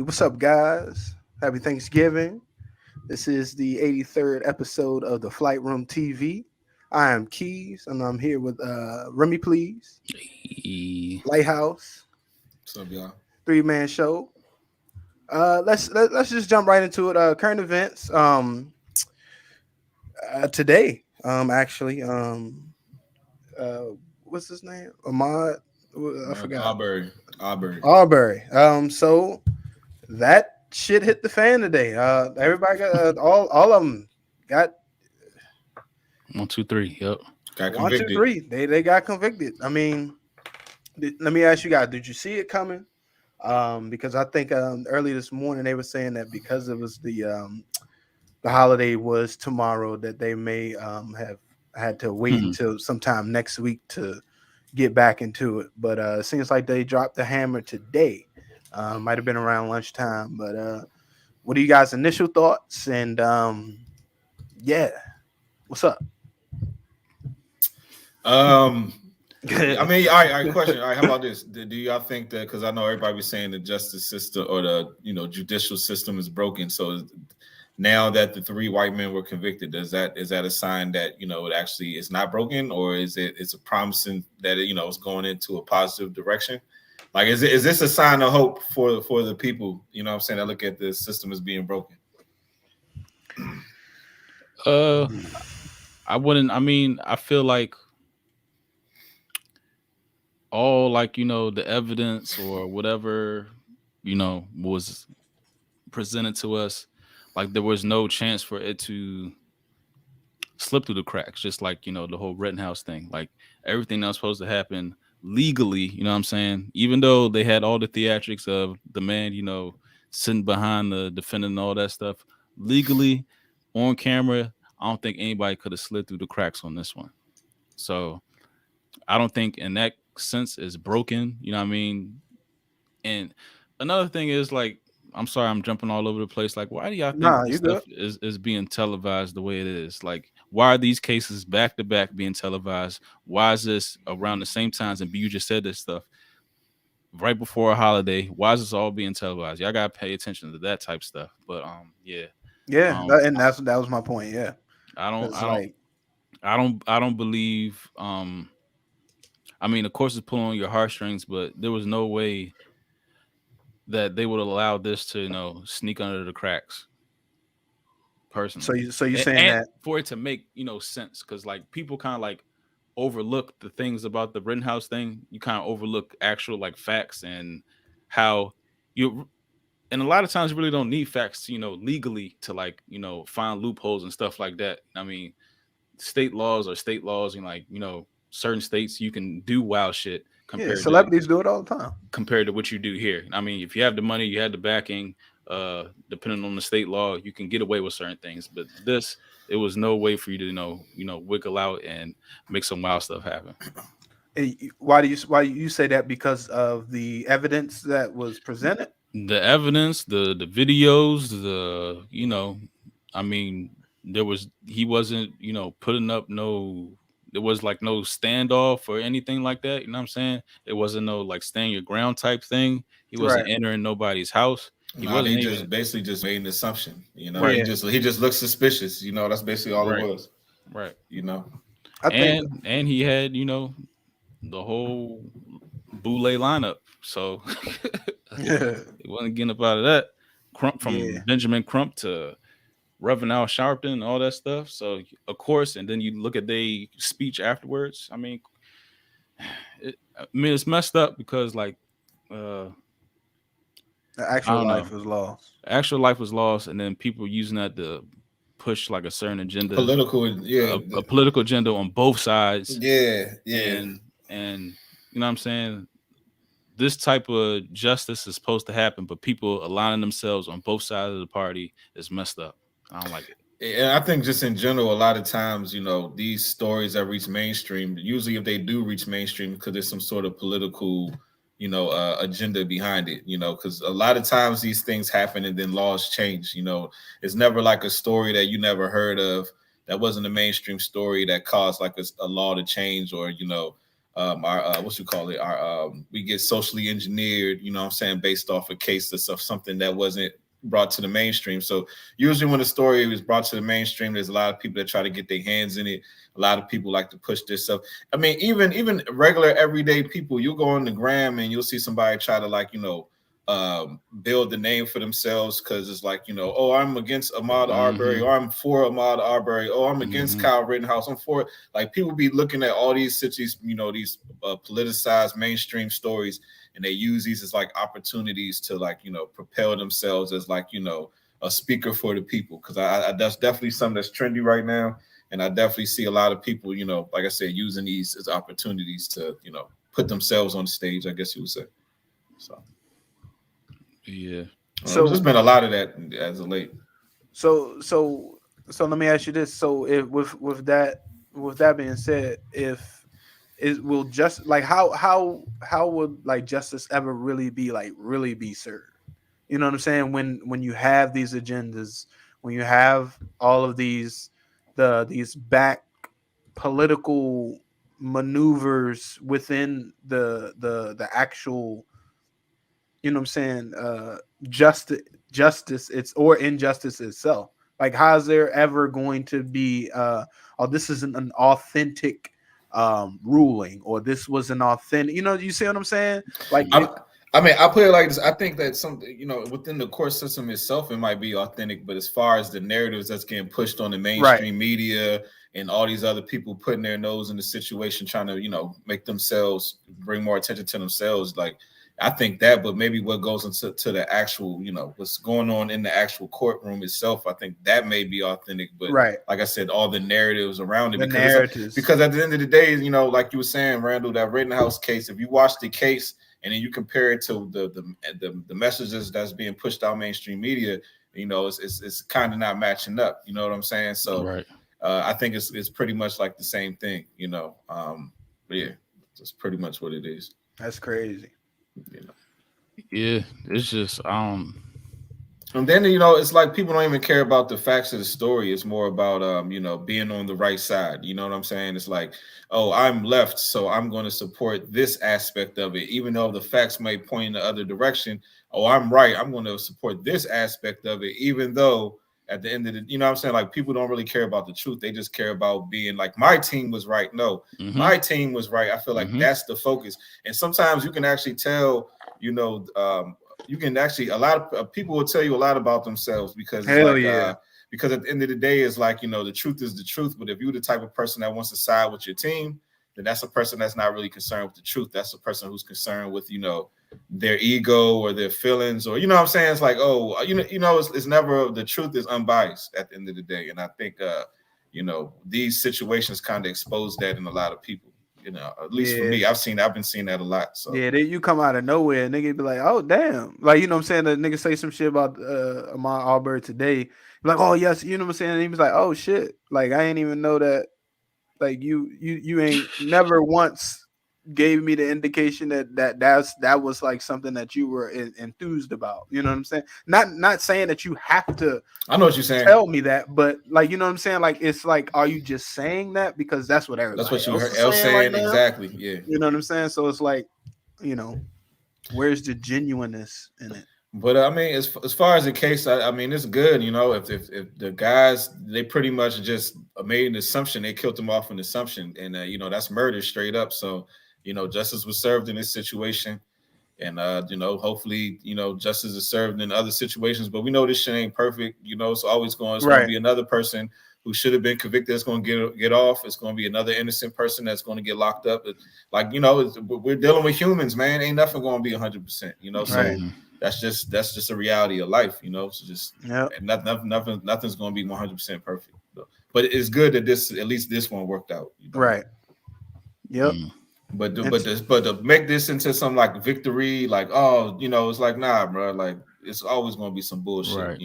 What's up, guys? Happy Thanksgiving. This is the 83rd episode of the Flight Room TV. I am Keys, and I'm here with Remy, please. E- Lighthouse, What's up, y'all? three-man show. Let's just jump right into it. Current events. Today, actually, uh, what's his name? Ahmad. I forgot. Aubrey. Arbery. So that shit hit the fan today. Everybody got all of them got 1, 2, 3. Yep. Got one, two, convicted. three. They got convicted. I mean, let me ask you guys: did you see it coming? Because I think early this morning they were saying that because it was the holiday was tomorrow, that they may have had to wait Mhm. until sometime next week to get back into it. But it seems like they dropped the hammer today. Might have been around lunchtime. But what are you guys' initial thoughts? And yeah, what's up? I mean, all right, question. All right, how about this? Do y'all think that, because I know everybody was saying the justice system or the judicial system is broken. So now that the three white men were convicted, is that a sign that it actually is not broken, or it's a promising that it's going into a positive direction? Like, is this a sign of hope for the people? You know what I'm saying? That look at the system as being broken. I wouldn't. I mean, I feel like all the evidence or whatever was presented to us, like there was no chance for it to slip through the cracks. Just like the whole Rittenhouse thing, like everything that was supposed to happen legally. You know what I'm saying? Even though they had all the theatrics of the man, sitting behind the defendant and all that stuff, legally on camera, I don't think anybody could have slid through the cracks on this one. So I don't think in that sense is broken. You know what I mean? And another thing is, like, I'm sorry, I'm jumping all over the place. Like, why do y'all think Nah, this you good? stuff is being televised the way it is? Like, why are these cases back to back being televised? Why is this around the same times? And you just said this stuff right before a holiday. Why is this all being televised? Y'all gotta pay attention to that type stuff. But yeah. Yeah, Um and that was my point. Yeah, I don't because I don't like I don't believe I mean, of course it's pulling on your heartstrings, but there was no way that they would allow this to, sneak under the cracks so personally. you saying And that for it to make, sense, because like people kind of like overlook the things about the Rittenhouse thing. You kind of overlook actual like facts and how you, and a lot of times you really don't need facts, legally to like, find loopholes and stuff like that. I mean, state laws are state laws, and like, certain states you can do wild shit yeah, compared to celebrities do it all the time. what you do here. I mean, if you have the money, you have the backing, depending on the state law, you can get away with certain things. But this, it was no way for you to, wiggle out and make some wild stuff happen. Why do you say that? Because of the evidence that was presented. The evidence, the videos, I mean, he wasn't, putting up no, there was like no standoff or anything like that. You know what I'm saying? It wasn't no like stand your ground type thing. He Right. wasn't entering nobody's house. He Nah, wasn't they even just basically just made an assumption. right, Yeah, He just looked suspicious. That's basically all it right, was. right. You know. I think. And he had, the whole Boule lineup. So Yeah, he wasn't getting up out of that. Crump, yeah, from Benjamin Crump to Reverend Al Sharpton, all that stuff. So of course, and then you look at their speech afterwards. I mean, it's messed up because like uh the I actual don't life know, was lost. actual life was lost, and then people using that to push like a certain agenda, Political, yeah, a political agenda on both sides, yeah. and you know what I'm saying. This type of justice is supposed to happen, but people aligning themselves on both sides of the party is messed up. I don't like it. And I think just in general, a lot of times, these stories that reach mainstream, usually if they do reach mainstream, because there's some sort of political, agenda behind it, because a lot of times these things happen and then laws change. It's never like a story that you never heard of that wasn't a mainstream story that caused like a law to change, or our what you call it, our we get socially engineered, you know what I'm saying, based off a case of something that wasn't brought to the mainstream. So usually when a story is brought to the mainstream, there's a lot of people that try to get their hands in it. A lot of people like to push this stuff. I mean, even regular everyday people, you'll go on the gram and you'll see somebody try to build the name for themselves because it's like, oh, I'm against Ahmaud Arbery, or I'm for Ahmaud Arbery, oh, I'm against Kyle Rittenhouse, I'm for it. Like, people be looking at all these cities, these politicized mainstream stories, and they use these as like opportunities to propel themselves as a speaker for the people. Because I that's definitely something that's trendy right now, and I definitely see a lot of people, like I said, using these as opportunities to put themselves on the stage, I guess you would say. So. Yeah. So there's been a lot of that as of late. So let me ask you this. So if with that being said, if it will just like how would like justice ever really be served? You know what I'm saying? When you have these agendas, when you have all of these back political maneuvers within the actual, you know what I'm saying, justice it's or injustice itself. Like, how is there ever going to be this isn't an authentic ruling, or this was an authentic, you see what I'm saying? Like, I mean, I put it like this. I think that within the court system itself, it might be authentic, but as far as the narratives that's getting pushed on the mainstream media and all these other people putting their nose in the situation, trying to, make themselves bring more attention to themselves, like, I think that, but maybe what goes into the actual, what's going on in the actual courtroom itself, I think that may be authentic. But like I said, all the narratives around it, because at the end of the day, like you were saying, Randall, that Rittenhouse case, if you watch the case and then you compare it to the messages that's being pushed out mainstream media, it's kind of not matching up. You know what I'm saying? So I think it's pretty much like the same thing. But yeah, that's pretty much what it is. That's crazy. Yeah, it's just and then it's like people don't even care about the facts of the story. It's more about being on the right side. You know what I'm saying? It's like, oh, I'm left, so I'm going to support this aspect of it, even though the facts may point in the other direction. Oh, I'm right, I'm going to support this aspect of it, even though at the end of the, you know what I'm saying? Like, people don't really care about the truth. They just care about being like, my team was right. No, my team was right. I feel like that's the focus. And sometimes you can actually tell, you can actually, a lot of people will tell you a lot about themselves because because at the end of the day, it's like, the truth is the truth. But if you're the type of person that wants to side with your team, then that's a person that's not really concerned with the truth. That's a person who's concerned with, their ego or their feelings, or, what I'm saying? It's like, oh, it's never, the truth is unbiased at the end of the day. And I think, these situations kind of expose that in a lot of people. At least for me, I've been seeing that a lot. So you come out of nowhere and nigga be like, oh damn, like, what I'm saying, the nigga say some shit about Ahmaud Arbery today, like, oh yes, what I'm saying, and he was like, oh shit, like, I ain't even know that, like, you ain't never once gave me the indication that was like something that you were enthused about. You know what I'm saying? Not saying that you have to. I know what you're saying. Tell me that, but like, what I'm saying? Like, it's like, are you just saying that because that's what everybody? That's what you heard else saying right exactly. Yeah. You know what I'm saying? So it's like, where's the genuineness in it? But I mean, as far as the case, I mean, it's good. If the guys, they pretty much just made an assumption, they killed him off an assumption, and that's murder straight up. So justice was served in this situation, and hopefully justice is served in other situations. But we know this shit ain't perfect. It's always going to be another person who should have been convicted that's going to get off. It's going to be another innocent person that's going to get locked up. Like, we're dealing with humans, man. Ain't nothing going to be 100%. So that's just a reality of life. So just nothing's going to be 100% perfect. But it's good that at least this one worked out. Right. Yep. But to make this into some like victory, like, oh, it's like, nah, bro, like, it's always going to be some bullshit,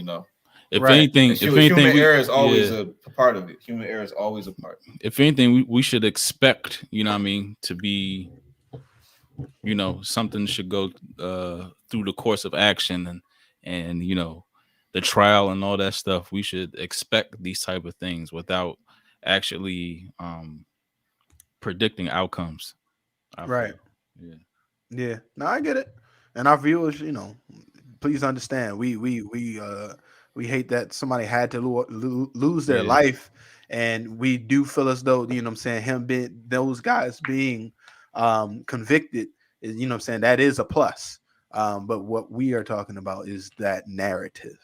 If anything, human error is always a part of it. Human error is always a part. If anything, we should expect, to be, something should go through the course of action and the trial and all that stuff. We should expect these type of things without actually predicting outcomes. Right. Yeah. Yeah. No, I get it. And our viewers, please understand. We hate that somebody had to lose their Yeah. life, and we do feel as though what I'm saying, him being those guys being convicted is what I'm saying, that is a plus. But what we are talking about is that narrative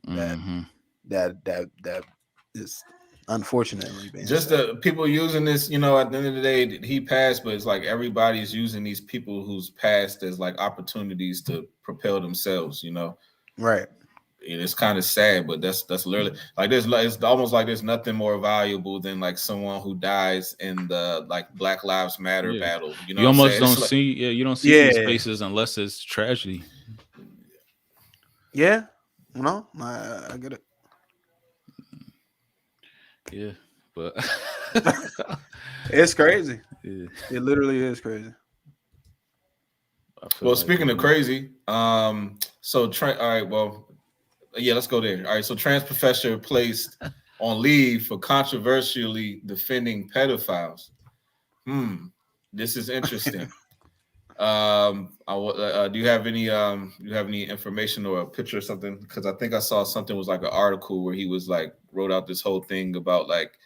that Mm-hmm. that is unfortunately being Just said. the people using this, at the end of the day, he passed, but it's like everybody's using these people who's passed as like opportunities to propel themselves, Right. And it's kind of sad, but that's literally like it's almost like there's nothing more valuable than like someone who dies in the like Black Lives Matter Yeah. battle. You know You what I'm almost saying? don't It's like, see, you don't see these Yeah. faces unless it's tragedy. Yeah. No, I get it. Yeah, but It's crazy. yeah, It literally is crazy. I feel well, like speaking of crazy, so all right, well, yeah, let's go there. All right, so trans professor placed on leave for controversially defending pedophiles. This is interesting. Do you have any information or a picture or something? Because I think I saw something was like an article where he was like wrote out this whole thing about like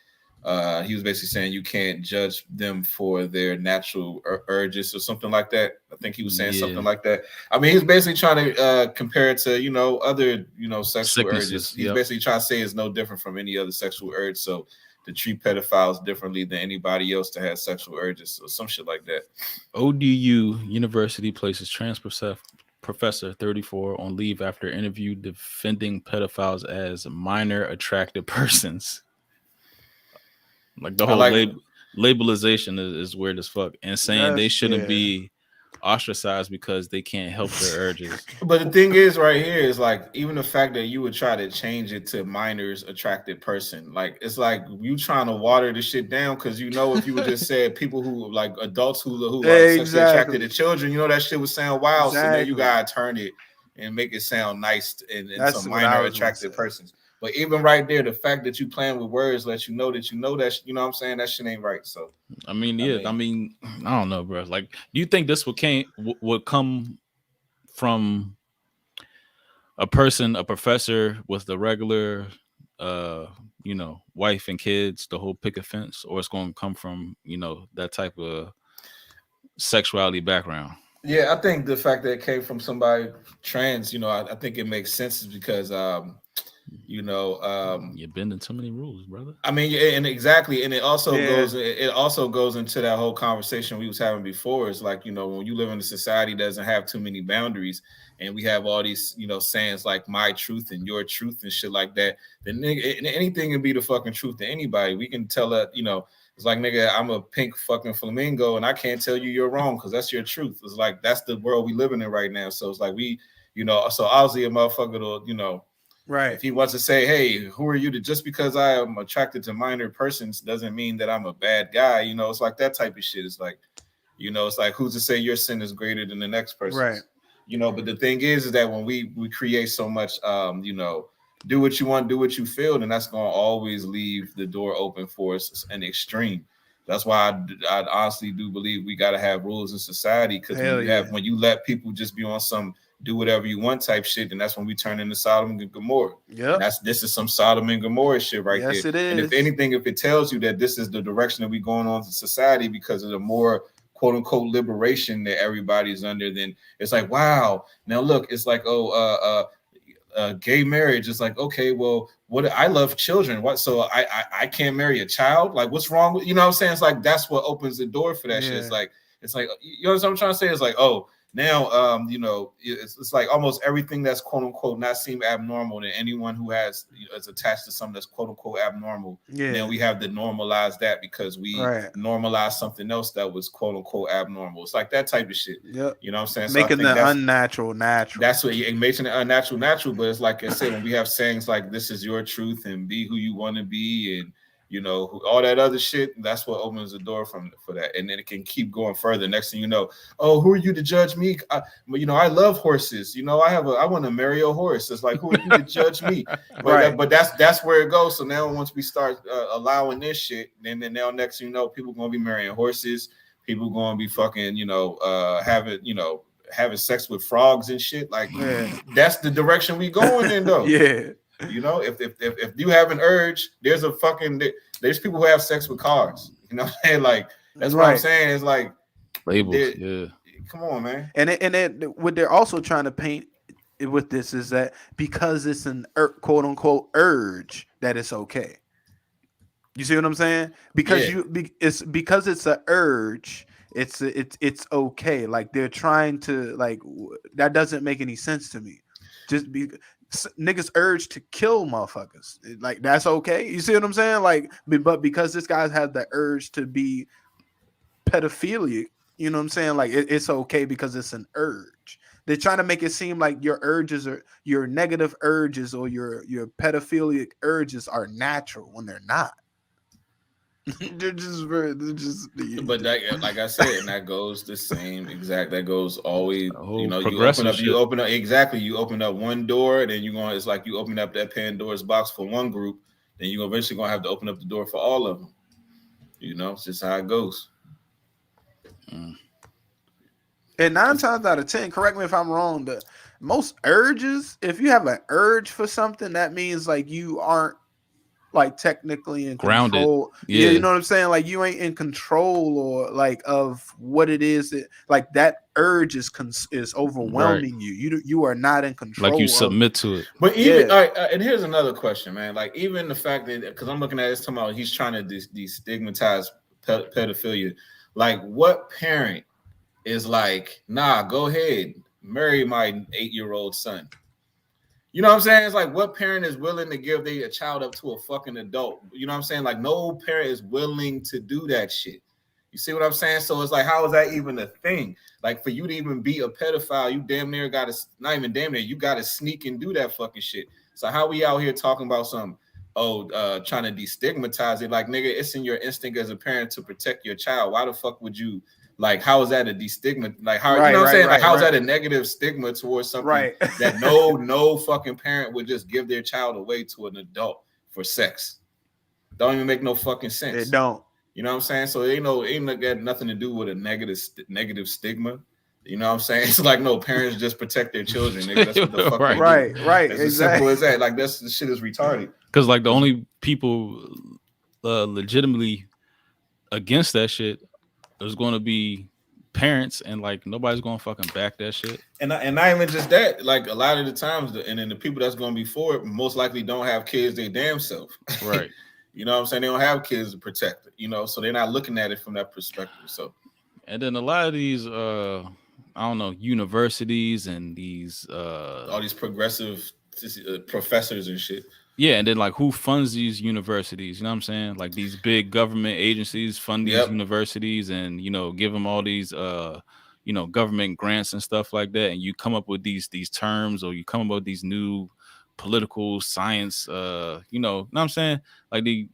he was basically saying you can't judge them for their natural urges or something like that. I think he was saying something like that. I mean, he's basically trying to compare it to other sexual sicknesses. urges. He's basically trying to say it's no different from any other sexual urge. So to treat pedophiles differently than anybody else to have sexual urges or some shit like that. ODU University places trans professor 34 on leave after interview defending pedophiles as minor attracted persons. Like the whole labelization is weird as fuck, and saying they shouldn't be ostracized because they can't help their urges. But the thing is, right here is like even the fact that you would try to change it to minors attracted person, like it's like you trying to water the shit down because if you would just say people who like adults who are sexually attracted to children, that shit would sound wild. So then you gotta turn it and make it sound nice and some minor attracted persons. But even right there, the fact that you playing with words lets you know that that what I'm saying, that shit ain't right. So I mean, I don't know, bro. Like, do you think this would come from a professor with the regular wife and kids, the whole picket fence, or it's going to come from that type of sexuality background? Yeah, I think the fact that it came from somebody trans, I think it makes sense because you're bending too many rules, brother. I mean, and exactly, and it also goes into that whole conversation we was having before. It's like, when you live in a society that doesn't have too many boundaries, and we have all these sayings like my truth and your truth and shit like that, then anything can be the fucking truth to anybody. We can tell that it's like, nigga, I'm a pink fucking flamingo and I can't tell you you're wrong because that's your truth. It's like that's the world we living in right now. So it's like so obviously a motherfucker will right. If he wants to say, hey, who are you to just because I am attracted to minor persons doesn't mean that I'm a bad guy. It's like that type of shit. It's like, it's like who's to say your sin is greater than the next person? Right. But the thing is that when we create so much, do what you want, do what you feel, then that's going to always leave the door open for us an extreme. That's why I honestly do believe we got to have rules in society because when you let people just be on some do whatever you want type shit, and that's when we turn into Sodom and Gomorrah. Yeah, this is some Sodom and Gomorrah shit right there. Yes, it is. And if anything, if it tells you that this is the direction that we going on to society because of the more quote unquote liberation that everybody's under, then it's like, wow. Now look, it's like, gay marriage is like, okay, well, what I love children. What so I can't marry a child? Like, what's wrong with what I'm saying? It's like that's what opens the door for that shit. It's like what I'm trying to say is like, oh. Now, it's like almost everything that's quote unquote not seem abnormal to anyone who is attached to something that's quote unquote abnormal. Yeah. Now we have to normalize that because we normalize something else that was quote unquote abnormal. It's like that type of shit. Yep. You know what I'm saying? Making the unnatural natural. That's what making the unnatural natural. But it's like I said, when we have sayings like "this is your truth" and "be who you want to be" and all that other shit, that's what opens the door for that. And then it can keep going further. Next thing you know, oh, who are you to judge me? I love horses. I want to marry a horse. It's like, who are you to judge me? But that's where it goes. So now once we start allowing this shit, then now next thing you know, people going to be marrying horses. people going to be fucking, having sex with frogs and shit. Like, that's the direction we going in, though. Yeah. You know, if you have an urge, there's people who have sex with cars. You know what I'm saying? Like, that's what I'm saying. It's like labels. Yeah. Come on, man. And what they're also trying to paint with this is that because it's an quote unquote urge, that it's okay. You see what I'm saying? Because it's because it's an urge. It's okay. Like they're trying to that doesn't make any sense to me. Just be niggas urge to kill motherfuckers. Like that's okay. You see what I'm saying? Like, but because this guy has the urge to be pedophilic, you know what I'm saying? Like it's okay because it's an urge. They're trying to make it seem like your urges or your negative urges or your pedophilic urges are natural when they're not. They're just but that, like I said, and that goes the same exact. That goes always. You open up exactly. You open up one door, then it's like you open up that Pandora's box for one group, then you're eventually gonna have to open up the door for all of them. You know, it's just how it goes. And 9 times out of 10, correct me if I'm wrong, the most urges, if you have an urge for something, that means like you aren't like technically in grounded. Control. Yeah, you know what I'm saying? Like you ain't in control or like of what it is that like that urge is overwhelming you. You are not in control. Like you submit to it. But even all right, and here's another question, man. Like even the fact that because I'm looking at this talking about he's trying to destigmatize pedophilia. Like what parent is like, nah, go ahead, marry my 8-year-old son. You know what I'm saying? It's like what parent is willing to give their child up to a fucking adult? You know what I'm saying? Like no parent is willing to do that shit. You see what I'm saying? So it's like, how is that even a thing? Like for you to even be a pedophile, you damn near got to, not even damn near, you got to sneak and do that fucking shit. So how we out here talking about trying to destigmatize it? Like, nigga, it's in your instinct as a parent to protect your child. Why the fuck would you? Like, how is that a destigma? Like, how you know what I'm saying? Like, how is that a negative stigma towards something that no fucking parent would just give their child away to an adult for sex? Don't even make no fucking sense. It don't. You know what I'm saying? So it ain't got nothing to do with a negative stigma. You know what I'm saying? It's like no parents just protect their children. Nigga. That's what the fuck they do. Right. It's as simple as that. Like the shit is retarded. Because like the only people legitimately against that shit. There's going to be parents, and like nobody's going to fucking back that shit. And not even just that. Like a lot of the times, and then the people that's going to be for it most likely don't have kids their damn self. Right. You know what I'm saying? They don't have kids to protect it. You know, so they're not looking at it from that perspective. So, and then a lot of these, universities and these all these progressive professors and shit. Yeah, and then like who funds these universities? You know what I'm saying? Like these big government agencies fund these universities and give them all these government grants and stuff like that. And you come up with these terms or you come up with these new political science, know what I'm saying? Like they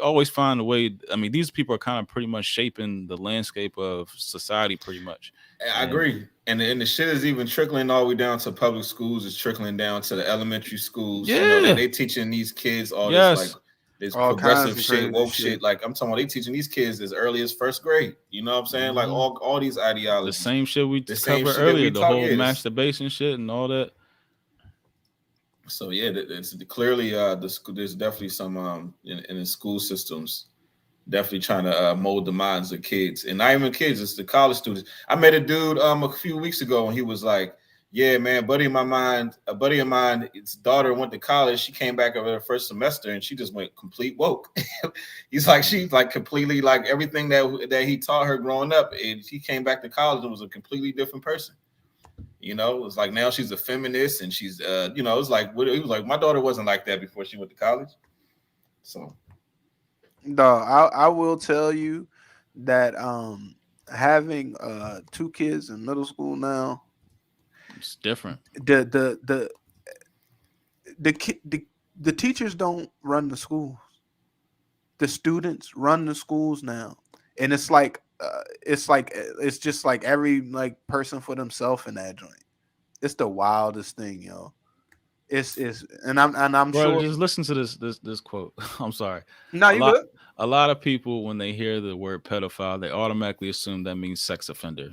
always find a way. I mean, these people are kind of pretty much shaping the landscape of society pretty much. I agree. And the shit is even trickling all the way down to public schools. It's trickling down to the elementary schools. Yeah. They teaching these kids all this like this all progressive shit, woke shit. Like I'm talking about, they teaching these kids as early as first grade. You know what I'm saying? Like all these ideologies. The same shit we covered earlier. The whole masturbation shit and all that. So yeah, it's clearly there's definitely some in the school systems definitely trying to mold the minds of kids, and not even kids, it's the college students. I met a dude a few weeks ago, and he was like, "Yeah, man, a buddy of mine, his daughter went to college. She came back over her first semester, and she just went complete woke." He's like, she's like completely like everything that he taught her growing up, and she came back to college and was a completely different person. You know, it's like now she's a feminist, and she's it's like he was like, my daughter wasn't like that before she went to college. So. No, I will tell you that having 2 kids in middle school now, it's different. The teachers don't run the schools. The students run the schools now, and it's just like every like person for themselves in that joint. It's the wildest thing, yo. I'm Bro, sure. Just listen to this quote. I'm sorry. No, you good. a lot of people when they hear the word pedophile, they automatically assume that means sex offender.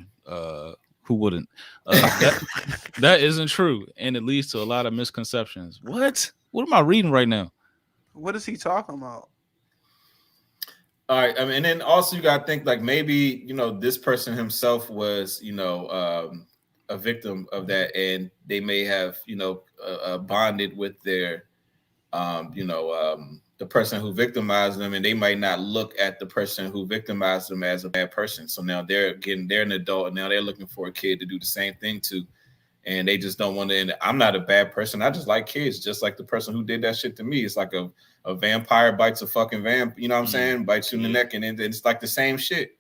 Who wouldn't? That isn't true, and it leads to a lot of misconceptions. What am I reading right now? What is he talking about? All right, I mean, and then also you got to think like maybe this person himself was a victim of that, and they may have bonded with their the person who victimized them, and they might not look at the person who victimized them as a bad person. So now they're an adult, and now they're looking for a kid to do the same thing to, and they just don't want to. And I'm not a bad person. I just like kids, just like the person who did that shit to me. It's like a vampire bites a fucking vamp. You know what I'm saying? Bites you in the neck, and then it's like the same shit.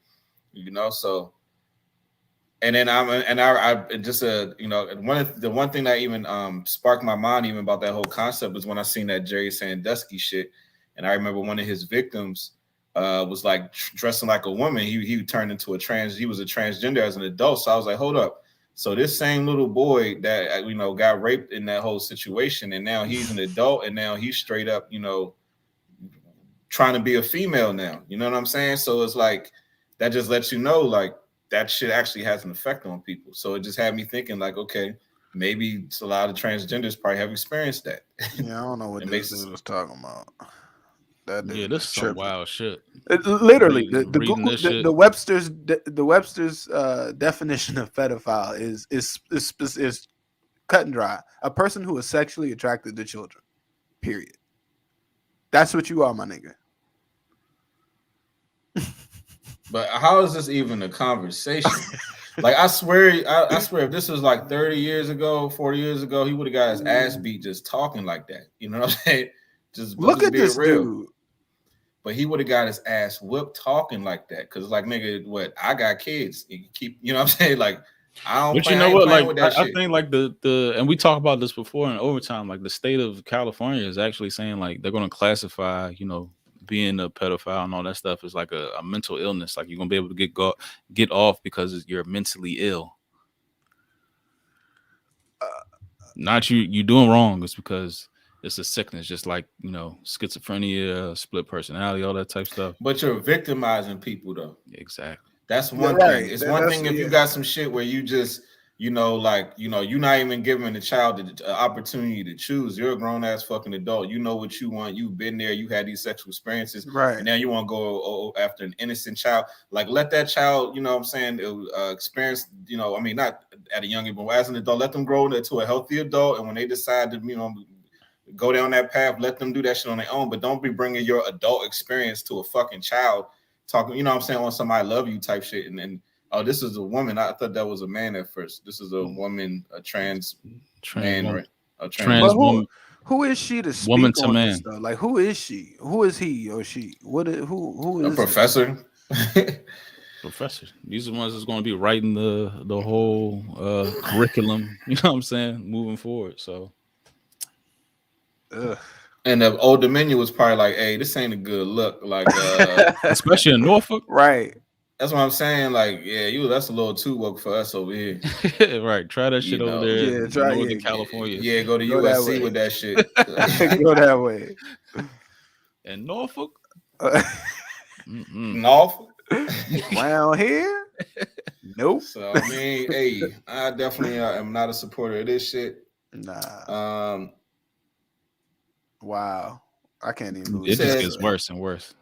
So. And then I just the one thing that even sparked my mind even about that whole concept was when I seen that Jerry Sandusky shit, and I remember one of his victims was like dressing like a woman. He turned into he was a transgender as an adult. So I was like, hold up. So this same little boy that got raped in that whole situation, and now he's an adult, and now he's straight up trying to be a female now. You know what I'm saying? So it's like that just lets you know like that shit actually has an effect on people. So it just had me thinking like, okay, maybe a lot of transgenders probably have experienced that. Yeah, I don't know what this dude was talking about. This is some wild shit. Literally, the Webster's definition of pedophile is cut and dry. A person who is sexually attracted to children. Period. That's what you are, my nigga. But how is this even a conversation? Like, I swear, if this was like 30 years ago, 40 years ago, he would have got his ass beat just talking like that. You know what I'm saying? Just look at this dude. But he would have got his ass whipped talking like that. Cause like, nigga, what? I got kids. You keep, you know what I'm saying? Like, I don't. But you know what? Like, I think like the and we talked about this before in overtime. Like the state of California is actually saying like they're going to classify, being a pedophile and all that stuff is like a mental illness. Like you're gonna be able to get off because you're mentally ill. Not you doing wrong. It's because it's a sickness, just like schizophrenia, split personality, all that type stuff. But you're victimizing people though. Exactly. That's one thing. It's one thing if you got some shit where you just you're not even giving the child the opportunity to choose. You're a grown ass fucking adult. You know what you want. You've been there. You had these sexual experiences. Right. And now you want to go after an innocent child. Like, let that child, what I'm saying, experience, not at a young age, but as an adult, let them grow into a healthy adult. And when they decide to, go down that path, let them do that shit on their own. But don't be bringing your adult experience to a fucking child talking, on some I love you type shit. And oh, this is a woman. I thought that was a man at first. This is a woman, a trans man, woman. Right? A trans woman. Who is she to speak woman to on man? This stuff? Like, who is she? Who is he or she? Who is a professor? Professor. These are the ones that's going to be writing the whole curriculum. You know what I'm saying? Moving forward. So. And the Old Dominion was probably like, "Hey, this ain't a good look." Like, especially in Norfolk, right? That's what I'm saying. Like, yeah, that's a little too woke for us over here. Right. Try that shit over there. Yeah, try Northern California. Yeah, go to USC with that shit. Go that way. And Norfolk. Norfolk. Around here. Nope. So I mean, hey, I definitely am not a supporter of this shit. Nah. Wow. I can't even believe it. Just gets worse and worse.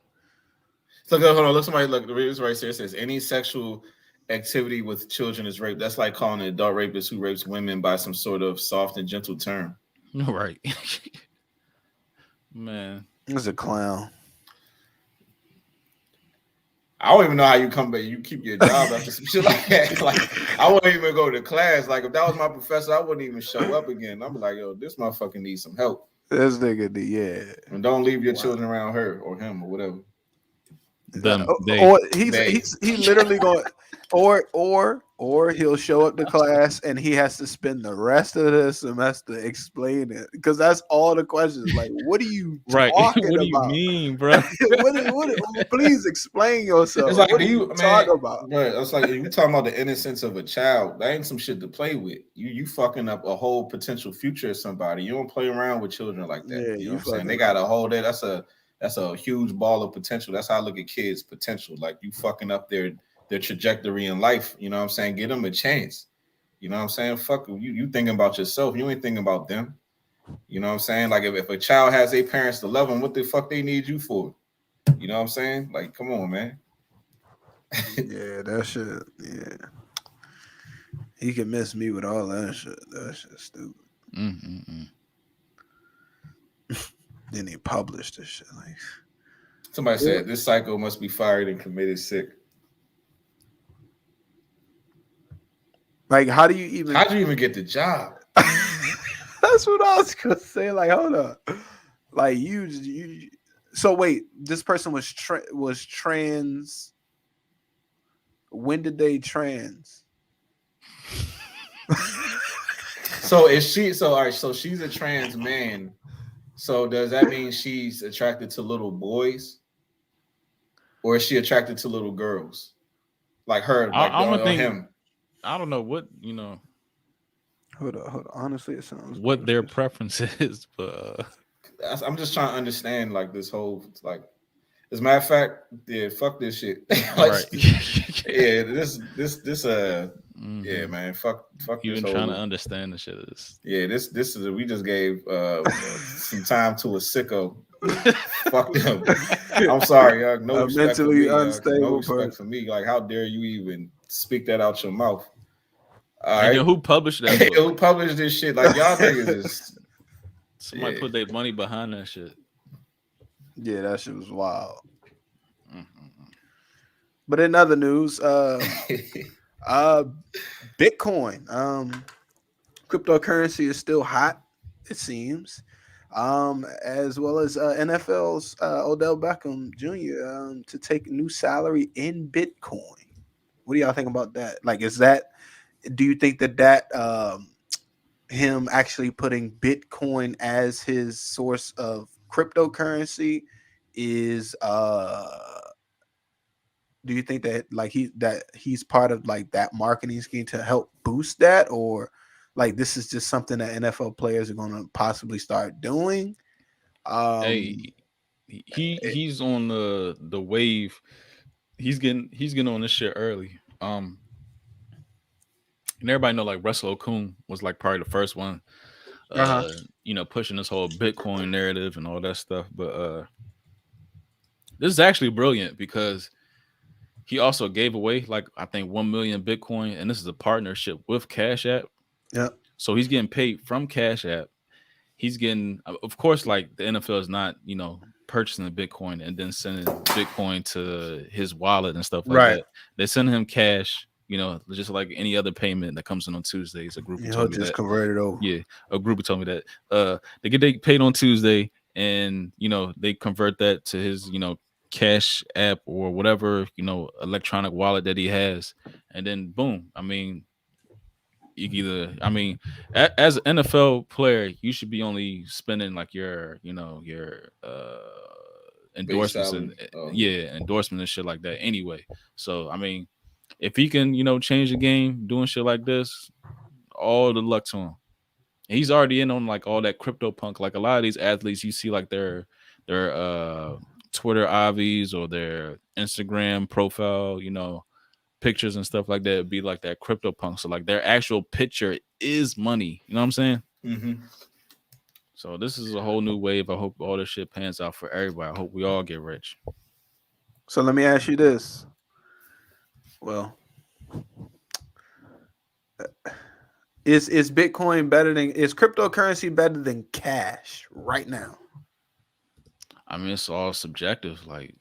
So hold on, look, this right here says any sexual activity with children is rape. That's like calling an adult rapist who rapes women by some sort of soft and gentle term. Right. Man. He's a clown. I don't even know how you come back. You keep your job after some shit like that. Like, I wouldn't even go to class. Like, if that was my professor, I wouldn't even show up again. I'm like, yo, this motherfucker needs some help. This nigga, yeah. And don't leave your children around her or him or whatever. Or he's literally going, or he'll show up to class and he has to spend the rest of the semester explaining it, because that's all the questions. Like, what are you talking what do you about? mean, bro? Please explain yourself. It's like, what are you talking about? Right, it's like you talking about the innocence of a child. That ain't some shit to play with. You fucking up a whole potential future of somebody. You don't play around with children like that. Yeah, you know what I'm saying? They got a whole day. That's a that's a huge ball of potential. That's how I look at kids' potential. Like you fucking up their trajectory in life. You know what I'm saying? Give them a chance. You know what I'm saying? Fuck you thinking about yourself. You ain't thinking about them. You know what I'm saying? Like if a child has their parents to love them, what the fuck they need you for? You know what I'm saying? Like, come on, man. Yeah, that shit. Yeah, he can miss me with all that shit. That shit's stupid. Then he published this shit. Like, Somebody said this psycho must be fired and committed sick. like how do you even? How'd you even get the job? That's what I was gonna say. Like, hold up. Like you. So wait, this person was trans. When did they trans? So is she? So all right. So she's a trans man. So does that mean she's attracted to little boys, or is she attracted to little girls, like her, like I'm gonna think him? I don't know what Hold on. Honestly, it sounds what their preference is, but I'm just trying to understand like this whole like. As a matter of fact, yeah, fuck this shit. Like, right. Yeah, yeah, man, fuck. You this been whole, trying to understand the shit is. Yeah, this is we just gave some time to a sicko. Fuck them. I'm sorry, no respect mentally for me, unstable no respect person. for me. Like, how dare you even speak that out your mouth? All And right, then who published that book? who published this shit? Like y'all niggas is. Somebody put their money behind that shit. Yeah, that shit was wild. But in other news, Bitcoin, cryptocurrency is still hot, it seems. As well as NFL's Odell Beckham Jr. To take new salary in Bitcoin. What do y'all think about that? Like, do you think that him actually putting Bitcoin as his source of cryptocurrency is do you think that like he's part of like that marketing scheme to help boost that, or like this is just something that NFL players are going to possibly start doing? Hey, he's on the wave. He's getting on this shit early. And everybody know like Russell Okung was like probably the first one, pushing this whole Bitcoin narrative and all that stuff. But this is actually brilliant because he also gave away like I think 1 million Bitcoin, and this is a partnership with Cash App. Yeah. So he's getting paid from Cash App. He's getting, of course, like the NFL is not, purchasing the Bitcoin and then sending Bitcoin to his wallet and stuff like that. They send him cash, just like any other payment that comes in on Tuesdays. A group told me that. Convert it over. Yeah, a group told me that. They get paid on Tuesday, and they convert that to his, Cash App or whatever, electronic wallet that he has, and then boom. I mean, as an NFL player, you should be only spending like your endorsements and endorsement and shit like that anyway. So I mean, if he can change the game doing shit like this, all the luck to him. And he's already in on like all that crypto punk. Like a lot of these athletes, you see like their Twitter avies or their Instagram profile, pictures and stuff like that be like that crypto punk. So like their actual picture is money. You know what I'm saying? Mm-hmm. So this is a whole new wave. I hope all this shit pans out for everybody. I hope we all get rich. So let me ask you this. Well, is Bitcoin is cryptocurrency better than cash right now? I mean, it's all subjective. Like,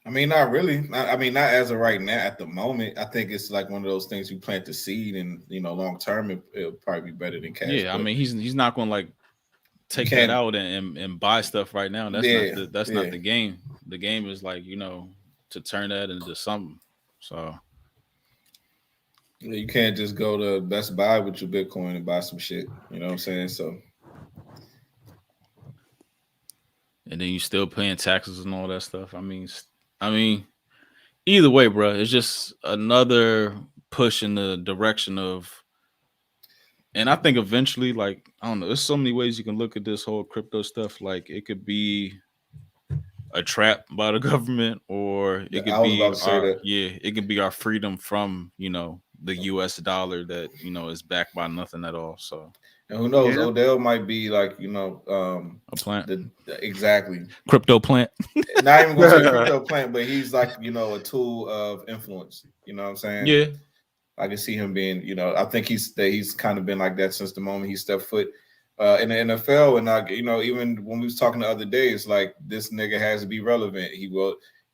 I mean, not really. Not as of right now. At the moment, I think it's like one of those things you plant the seed, and long term, it'll probably be better than cash. Yeah, I mean, he's not going to like take that out and buy stuff right now. That's not the game. The game is like to turn that into something. So you can't just go to Best Buy with your Bitcoin and buy some shit. You know what I'm saying? So. And then you still paying taxes and all that stuff. I mean, either way, bro, it's just another push in the direction of And I think eventually, like, I don't know, there's so many ways you can look at this whole crypto stuff. Like, it could be a trap by the government, or it I could was about be to say that. it could be our freedom from, the US dollar that, is backed by nothing at all. So And who knows? Yeah. Odell might be like, a plant, exactly. crypto plant. Not even going to say crypto plant, but he's like, a tool of influence. You know what I'm saying? Yeah. I can see him being, I think he's kind of been like that since the moment he stepped foot in the NFL. And even when we was talking the other day, it's like this nigga has to be relevant. He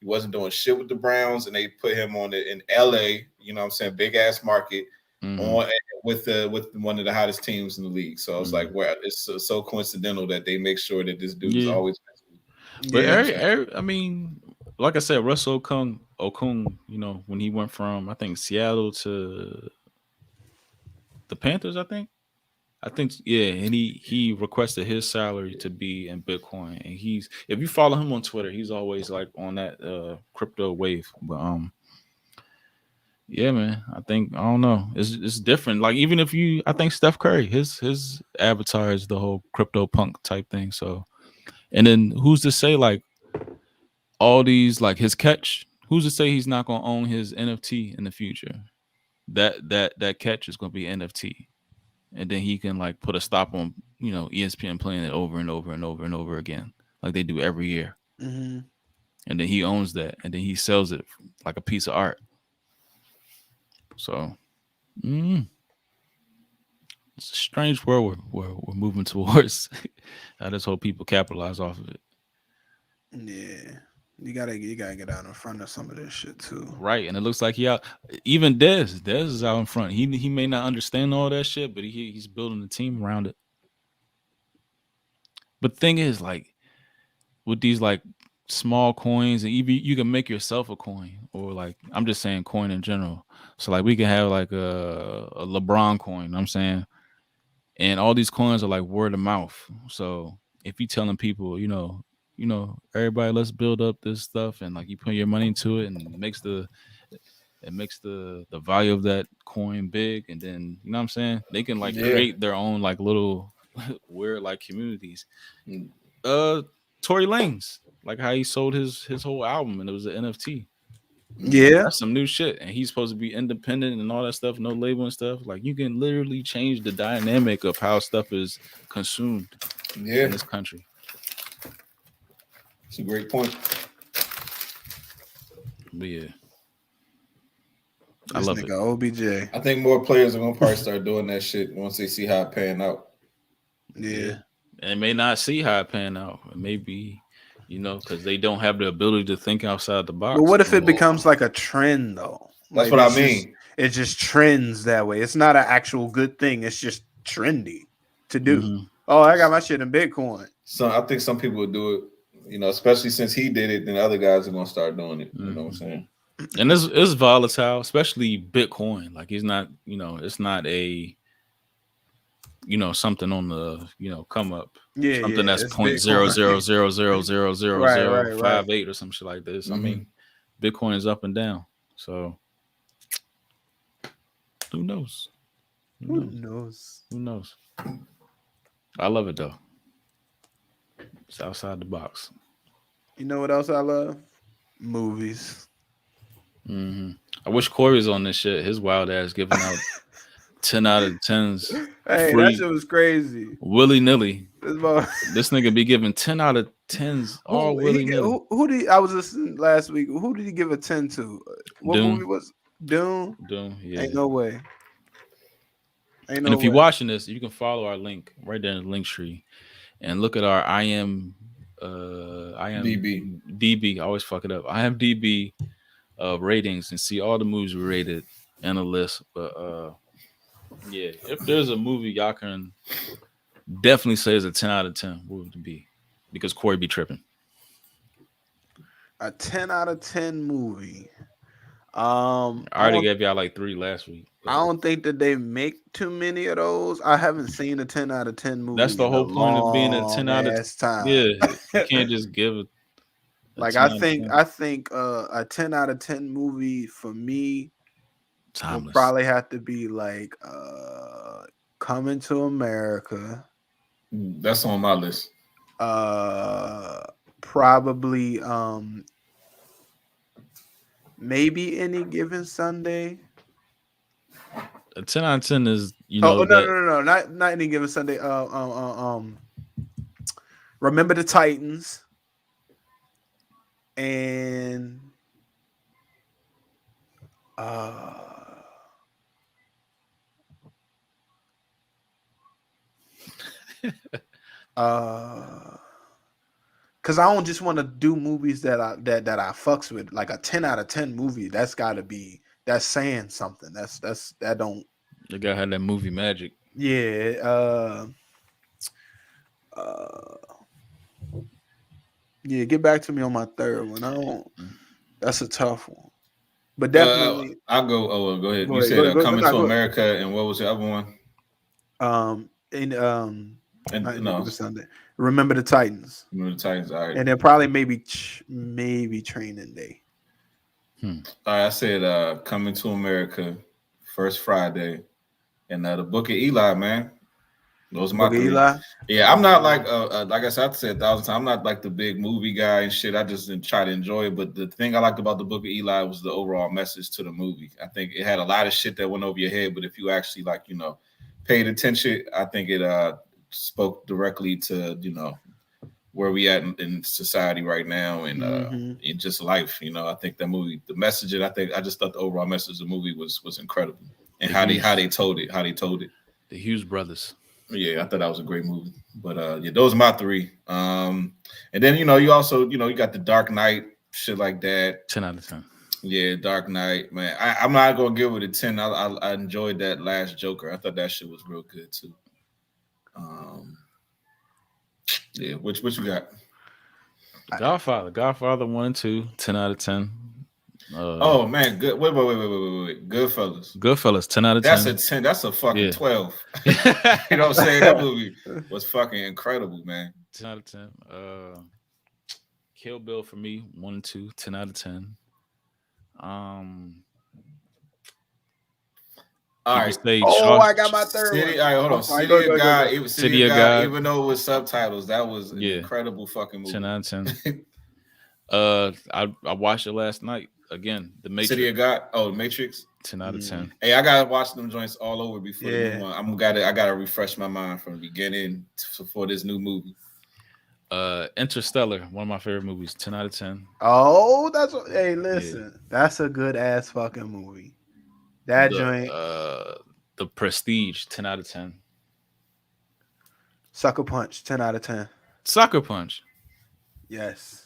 wasn't doing shit with the Browns, and they put him on it in LA. You know what I'm saying? Big ass market on with one of the hottest teams in the league. So I was like, well, it's so coincidental that they make sure that this dude is always. But I mean, like I said, Russell Okung, when he went from, I think, Seattle to the Panthers, I think, and he requested his salary to be in Bitcoin, and if you follow him on Twitter, he's always like on that crypto wave. But yeah, man, I don't know, it's different. Like, even if I think Steph Curry, his avatar is the whole crypto punk type thing. So, and then who's to say, like, all these, like, his catch, who's to say he's not gonna own his NFT in the future? That catch is gonna be NFT. And then he can, like, put a stop on, ESPN playing it over and over and over and over again, like they do every year. Mm-hmm. And then he owns that, and then he sells it like a piece of art. So, it's a strange world we're moving towards. I just hope people capitalize off of it. Yeah, you gotta get out in front of some of this shit too. Right, and it looks like even Dez is out in front. He may not understand all that shit, but he's building a team around it. But the thing is, like, with these, like, small coins, and even you can make yourself a coin, or, like, I'm just saying coin in general. So, like, we can have like a LeBron coin, you know what I'm saying? And all these coins are like word of mouth. So if you telling people, everybody, let's build up this stuff, and, like, you put your money into it, and it makes the value of that coin big, and then, you know what I'm saying, they can, like, create their own, like, little weird, like, communities. Tory Lanez, like, how he sold his whole album, and it was an NFT. Yeah, That's some new shit, and he's supposed to be independent and all that stuff, no label and stuff. Like, you can literally change the dynamic of how stuff is consumed in this country. It's a great point. But yeah, I love it. OBJ. I think more players are gonna probably start doing that shit once they see how it pan out. Yeah. And may not see how it pan out. It may be, because they don't have the ability to think outside the box. But what if it becomes like a trend, though? That's like, what I mean. It just trends that way. It's not an actual good thing. It's just trendy to do. Mm-hmm. Oh, I got my shit in Bitcoin. So I think some people would do it, especially since he did it, then other guys are going to start doing it. You know what I'm saying? And it's volatile, especially Bitcoin. Like, he's not, it's not a, something on the, come up. Yeah, something that's 0.00000058 or some shit like this. I mean, Bitcoin is up and down. So who knows? Who knows? I love it, though. It's outside the box. You know what else I love? Movies. I wish Corey was on this shit. His wild ass giving out 10 out of 10s. Hey, free, that shit was crazy. Willy-nilly. This nigga be giving 10 out of 10s all willy-nilly. Who did I was listening last week? Who did he give a 10 to? What Doom. movie was Doom? Doom, yeah. Ain't no way. And if you're watching this, you can follow our link right there in the link tree and look at our DB. I always fuck it up. IMDb ratings and see all the movies we rated and a list. But yeah, if there's a movie y'all can definitely say is a 10 out of 10, what would it be? Because Corey be tripping. A 10 out of 10 movie. I already gave y'all like 3 last week. I don't think that they make too many of those. I haven't seen a 10 out of 10 movie. That's the whole point of being a 10 out of 10. Yeah, you can't just give it. Like, I think a 10 out of 10 movie for me Timeless. will probably have to be like Coming to America. That's on my list. Probably maybe Any Given Sunday. A 10 out of 10 is No, that not Any Given Sunday. Remember the Titans and because I don't just want to do movies that I fucks with, like a 10 out of 10 movie. That's saying something. That don't. the guy had that movie magic. Yeah. Yeah. Get back to me on my third one. I don't. That's a tough one. But definitely, I'll go. Oh, well, go ahead. Go You ahead, said go Coming no, to go America, and what was the other one? and And not no, Sunday. Remember the Titans, Remember the Titans. All right. and then probably maybe Training Day. All right. I said Coming to America, First Friday, and the Book of Eli, man. Those are my Book of three. Eli. Yeah, I'm not like I said 1,000 times, I'm not like the big movie guy and shit. I just try to enjoy it. But the thing I liked about the Book of Eli was the overall message to the movie. I think it had a lot of shit that went over your head, but if you actually paid attention, I think it spoke directly to where we at in society right now and in just life. I think that movie, the message, I just thought the overall message of the movie was incredible, and how they told it. The Hughes brothers. Yeah, I thought that was a great movie. But yeah, those are my three. And then you also you got the Dark Knight, shit like that. 10 out of 10. Yeah, Dark Knight, man. I'm not gonna give it a 10. I enjoyed that last Joker. I thought that shit was real good too. Yeah, which you got? Godfather 1 and 2, 10 out of 10. Oh man, good. Wait. Goodfellas. Goodfellas, 10 out of 10. That's a 10. That's a fucking 12. You You know what I'm saying? That movie was fucking incredible, man. 10 out of 10. Kill Bill for me, 1 and 2, 10 out of 10. All right. I got my third City, one. all right, hold on. Sorry, City go, of go, God. go. City of God. Even though it was subtitles, that was an incredible fucking movie. 10 out of 10. I watched it last night again. The Matrix. City of God. Oh, Matrix. 10 out of 10. Hey, I gotta watch them joints all over before the new one. I gotta refresh my mind from the beginning for this new movie. Interstellar, one of my favorite movies. 10 out of 10. Oh, listen, that's a good ass fucking movie. That joint. The Prestige, 10 out of 10. Sucker Punch, 10 out of 10. Sucker Punch. Yes.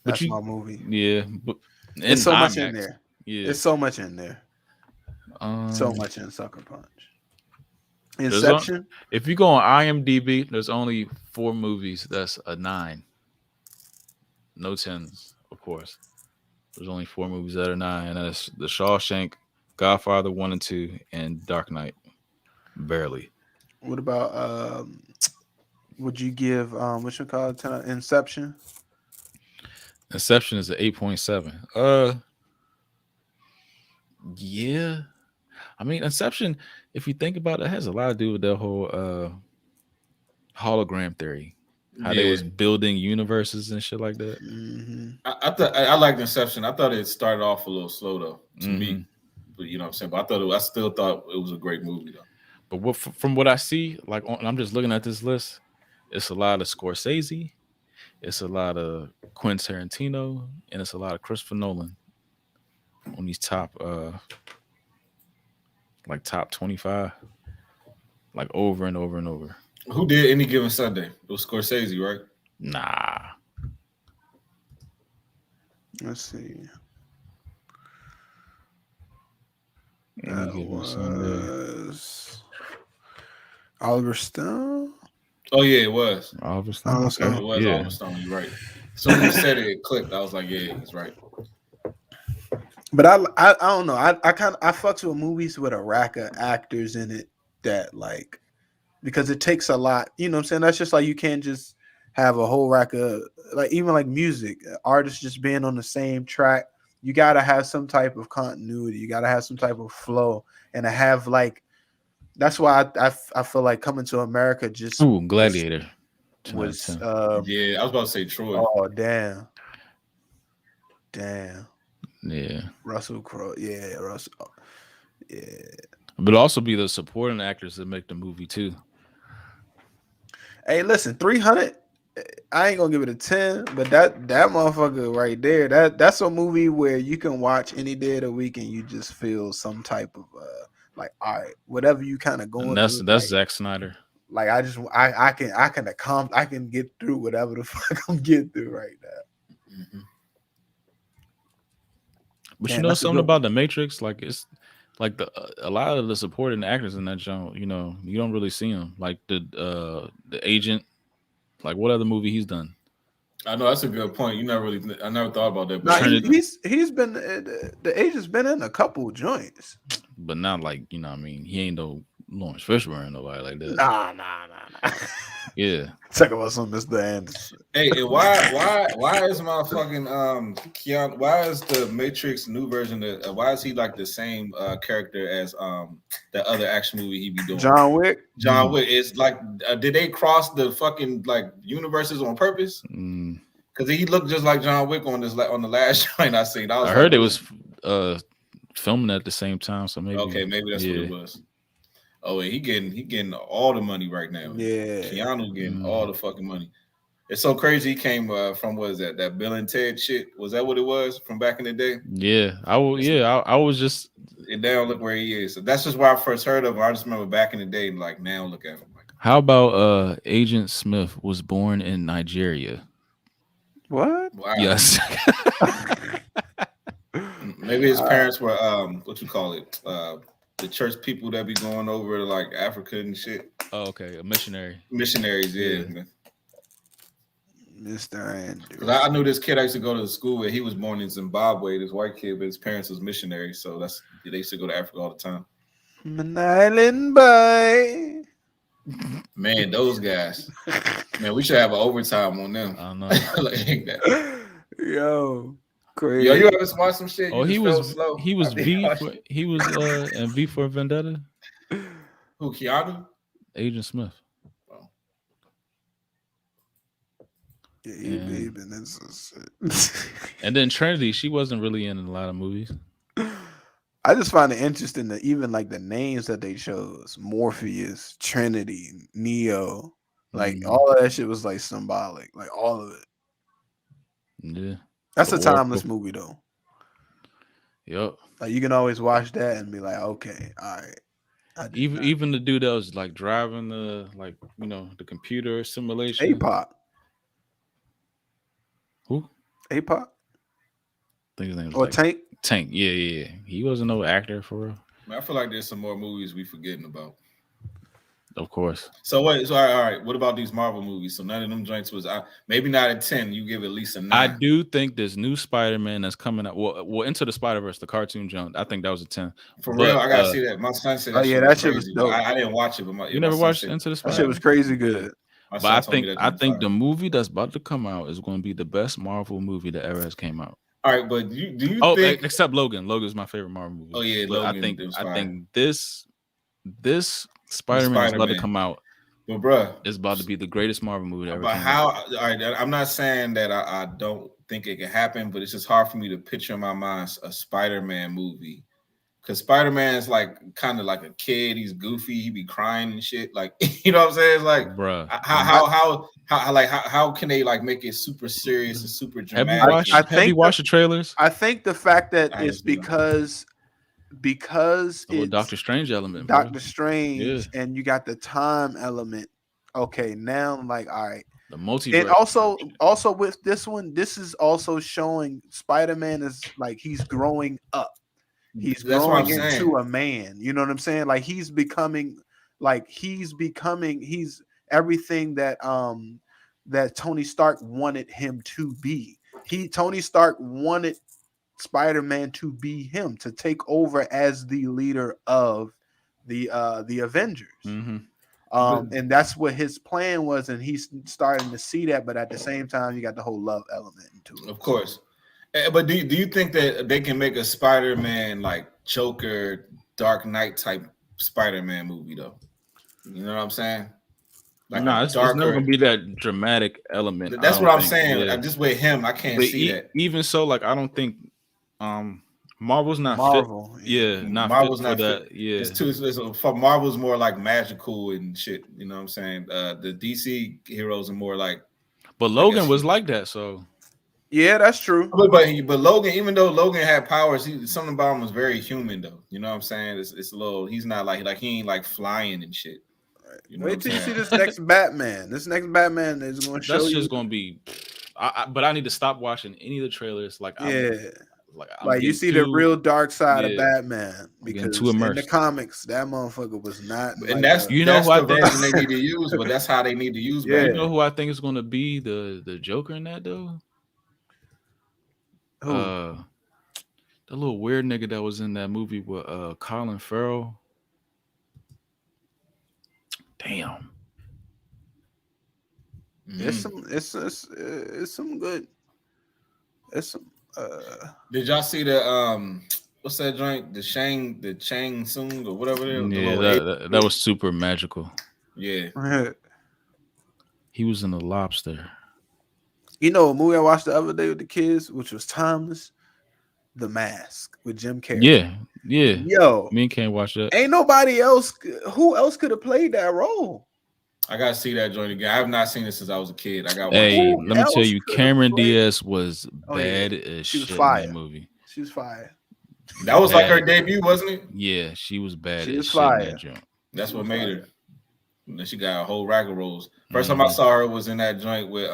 That's my movie. Yeah. But it's so much in there. Yeah. It's so much in there. So much in Sucker Punch. Inception. If you go on IMDb, there's only 4 movies that's a 9. No 10s, of course. There's only 4 movies that are 9, and that's The Shawshank, Godfather 1 and 2, and Dark Knight. Barely. What about would you give what you call it, Inception? Inception is an 8.7. Yeah. I mean, Inception, if you think about it, has a lot to do with that whole hologram theory. How they was building universes and shit like that. Mm-hmm. I liked Inception. I thought it started off a little slow though, to me. But you know what I'm saying? But I still thought it was a great movie though. But from what I see, I'm just looking at this list, it's a lot of Scorsese, it's a lot of Quentin Tarantino, and it's a lot of Christopher Nolan on these top 25, like over and over and over. Who did Any Given Sunday? It was Scorsese, right? Nah. Let's see. Any Given Sunday. Oliver Stone. Oh yeah, it was. Oliver Stone. It was Oliver Stone. You're right. So when you said it clicked. I was like, yeah, he's right. But I don't know. I fucks with movies with a rack of actors in it that like, because it takes a lot. You know what I'm saying? That's just like you can't just have a whole rack of like, even like music, artists just being on the same track. You gotta have some type of continuity. You gotta have some type of flow, and to have like That's why I feel like Coming to America just Ooh, Gladiator. was 10 Yeah, I was about to say Troy. oh damn. Yeah. Russell Crowe. Yeah, Russell. Yeah. But it'll also be the supporting actors that make the movie too. Hey, listen, 300. I ain't gonna give it a 10, but that motherfucker right there, that's a movie where you can watch any day of the week and you just feel some type of like, all right, whatever you kind of going And that's through. that's like, Zack Snyder. like I can get through whatever the fuck I'm getting through right now. Mhm. But Man, you know that's a something good about the Matrix, like it's like a lot of the supporting actors in that genre, you know, you don't really see them. Like the agent, like what other movie he's done? I know that's a good point. I never thought about that. Nah, But Trinity- he's been the agent's been in a couple joints. But not like, you know what I mean, he ain't no Lawrence Fishburne, nobody like that. Nah. Yeah. Talk about some Mr. Anderson. hey, and why is motherfucking Keanu? Why is the Matrix new version? Why is he like the same character as the other action movie he be doing? John Wick. John Wick is like, did they cross the fucking like universes on purpose? Mm. Because he looked just like John Wick on the last joint I seen. I heard it was filming at the same time, so maybe okay. Maybe that's what it was. Oh, and he getting all the money right now. Yeah. Keanu getting all the fucking money. It's so crazy. He came from what is that Bill and Ted shit? Was that what it was from back in the day? Yeah, I was just And now look where he is. So that's just where I first heard of him. I just remember back in the day, and like now look at him. Like, how about Agent Smith was born in Nigeria? What? wow. Yes. Maybe his parents were what you call it? The church people that be going over to like Africa and shit. Oh, okay, a missionary. Missionaries, yeah. Mr. Anderson. Because I knew this kid I used to go to the school where he was born in Zimbabwe, this white kid, but his parents was missionaries, so they used to go to Africa all the time. An island boy. Man, those guys. Man, we should have an overtime on them. I don't know. Like that. Yo, crazy. Yo, you ever watch some shit? Oh, he was in V for Vendetta. Who, Keanu? Agent Smith. Yeah, he been in some shit. And then Trinity, she wasn't really in a lot of movies. I just find it interesting that even like the names that they chose, Morpheus, Trinity, Neo, like all of that shit was like symbolic, like all of it. Yeah, that's a The timeless Oracle. movie though. Yep. Like you can always watch that and be like, okay, all right. Even the dude that was like driving the the computer simulation. APOC. Who? APOC? I think his name was Or Tank? Tank. Yeah. He wasn't no actor for real. Man, I feel like there's some more movies we forgetting about. Of course. So wait, all right. What about these Marvel movies? So none of them joints was maybe not a 10. You give at least a 9. I do think this new Spider-Man that's coming out. Well, Into the Spider-Verse, the cartoon jump. I think that was a 10. For real, I gotta see that. My son said that. Oh yeah, that shit was crazy. dope. I didn't watch it, but You never watched Into the That Spider-Man? shit was crazy good. My But son I told me think that shit was the fire. movie that's about to come out is going to be the best Marvel movie that ever has came out. All right, but do you Oh, think? except Logan. Logan's my favorite Marvel movie. Oh yeah, But Logan. I think this Spider-Man is about to Spider-Man. come out. But bruh, It's about to be the greatest Marvel movie that ever but came how? out. All right, I'm not saying that I don't think it can happen, but it's just hard for me to picture in my mind a Spider-Man movie. Because Spider-Man is like kind of like a kid. He's goofy. He be crying and shit. Like, you know what I'm saying? It's like, Bruh. how can they like make it super serious and super Have dramatic? you watched the trailers? I think the fact that I it's haven't seen because The little it's Doctor Strange element. bro. Doctor Strange and you got the time element. Okay, now I'm like, all right. The multiverse. And also with this one, this is also showing Spider-Man is like he's growing up. He's That's what I'm growing into saying. a man. You know what I'm saying? Like he's becoming he's everything that that Tony Stark wanted him to be. Tony Stark wanted Spider-Man to be him, to take over as the leader of the Avengers. Mm-hmm. And that's what his plan was, and he's starting to see that. But at the same time, you got the whole love element into it. Of course. But do you think that they can make a Spider-Man like Joker, Dark Knight type Spider-Man movie though. You know what I'm saying? Like Nah, a it's never darker. gonna be that dramatic element. I That's don't what I'm think. saying. Yeah. Just with him, I can't But see that. even so, like I don't think Marvel's not Marvel, fit. Yeah, not Marvel's fit for not that. fit. Yeah. It's too. For Marvel's more like magical and shit. You know what I'm saying? The DC heroes are more like. But Logan was like that, so Yeah, that's true. But Logan, even though Logan had powers, something about him was very human though. You know what I'm saying? It's a little. He's not like he ain't like flying and shit. You know Wait till you see this next Batman. This next Batman is going to show that's you. just gonna be. But I need to stop watching any of the trailers. Like Yeah, I'm like you see the real dark side of Batman getting because too in the immersed. comics that motherfucker was not. And like that's you know that's who I the think version they need to use, but that's how they need to use. Yeah. You know who I think is gonna be the Joker in that though? Who? The little weird nigga that was in that movie with Colin Farrell. Damn. It's some good. It's some. Did y'all see the what's that joint? The Chang Sung or whatever it is. Yeah, that was super magical. Yeah. He was in The Lobster. You know, a movie I watched the other day with the kids, which was timeless. The Mask with Jim Carrey. Yeah. Yo, me and Ken watched that. Ain't nobody else. Who else could have played that role? I gotta see that joint again. I have not seen it since I was a kid. I got. Hey, let me tell you, Cameron Diaz was bad as she shit was fire. in that movie. She was fire. That was like her debut, wasn't it? Yeah, she was bad. She was as fire. shit in that joint. That's what made her. And then she got a whole rack of roles. First time I saw her was in that joint with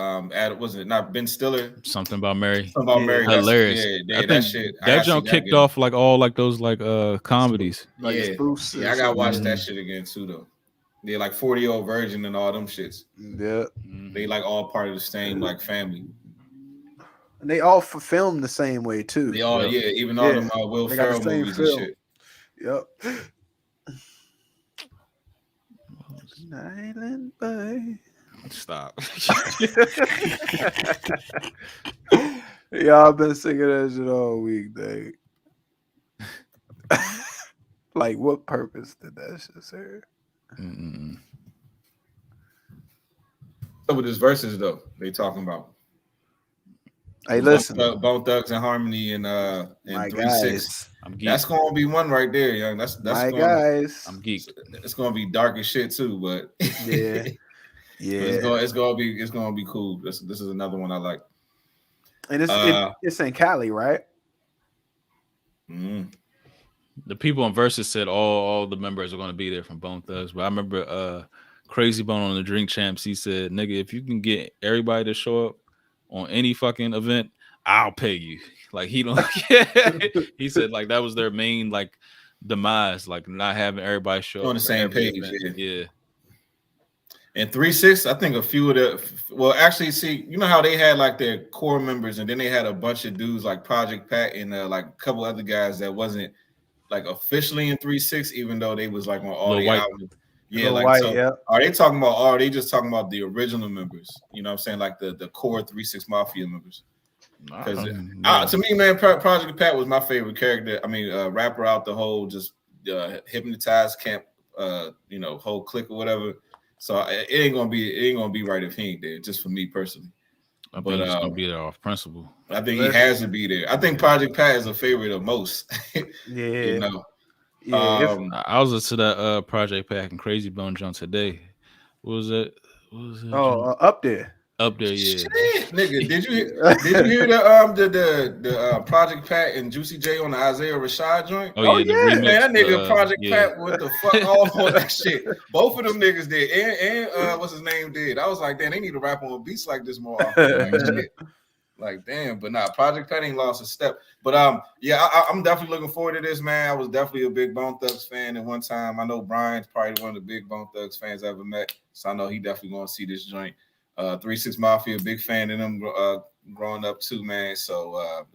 was it not Ben Stiller? Something About Mary. Something About Mary. Hilarious. Yeah, I think that shit. That joint kicked off like all like those like comedies. Like yeah, I gotta watch that shit again too though. They're like 40-year-old virgin and all them shits. Yeah, they like all part of the same like family. And they all filmed the same way too. They all even all them Will Ferrell movies and shit. Yep. Island Bay. Stop. Y'all been singing that shit all week, dang. Like, what purpose did that shit serve? So with this verses though, they talking about. Hey, listen, Bone Thugs and Harmony and 3-6. That's gonna be one right there, young. That's my gonna, guys. I'm geeked. It's gonna be dark as shit too, but yeah. It's gonna be cool. This is another one I like. And it's in Cali, right? The people on Versus said all the members are going to be there from Bone Thugs, but I remember Crazy Bone on the Drink Champs. He said, "Nigga, if you can get everybody to show up on any fucking event, I'll pay you." Like he don't. He said like that was their main like demise, like not having everybody show up on the same page. Yeah. And 3-6, I think a few of actually, see, you know how they had like their core members, and then they had a bunch of dudes like Project Pat and like a couple other guys that wasn't like officially in 3-6, even though they was like on all the albums. Yeah, like White, so. Are they talking about? Or are they just talking about the original members? You know what I'm saying, like the core 3-6 Mafia members. Because to me, man, Project Pat was my favorite character. I mean, rapper out the whole just hypnotized camp, whole clique or whatever. So it ain't gonna be right if he ain't there. Just for me personally, I think he's gonna be there off principle. I think he has to be there. I think Project Pat is a favorite of most. Yeah, you know. Yeah, I was listening to that Project Pat and Crazy Bone jump today. What was it? Oh, Up There. Up There, yeah. Shit, nigga, did you hear the Project Pat and Juicy J on the Isaiah Rashad joint? Oh yeah, man, that nigga Project Pat with the fuck off on that shit. Both of them niggas did, and what's his name did. I was like, damn, they need to rap on beats like this more often. Like, damn, but nah, Project Pat ain't lost a step. But I'm definitely looking forward to this, man. I was definitely a big Bone Thugs fan at one time. I know Brian's probably one of the big Bone Thugs fans I ever met, so I know he definitely gonna see this joint. 3-6 Mafia, big fan of them growing up too, man. So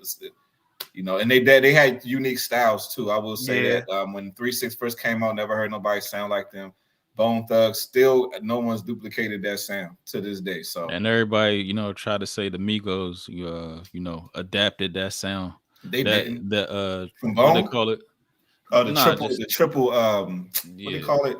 and they had unique styles too. I will say that when 3-6 first came out, never heard nobody sound like them. Bone Thugs, still no one's duplicated that sound to this day. So and everybody, tried to say the Migos, adapted that sound. They didn't. That from what Bone? they call it. the Nah, triple what do yeah, you call it?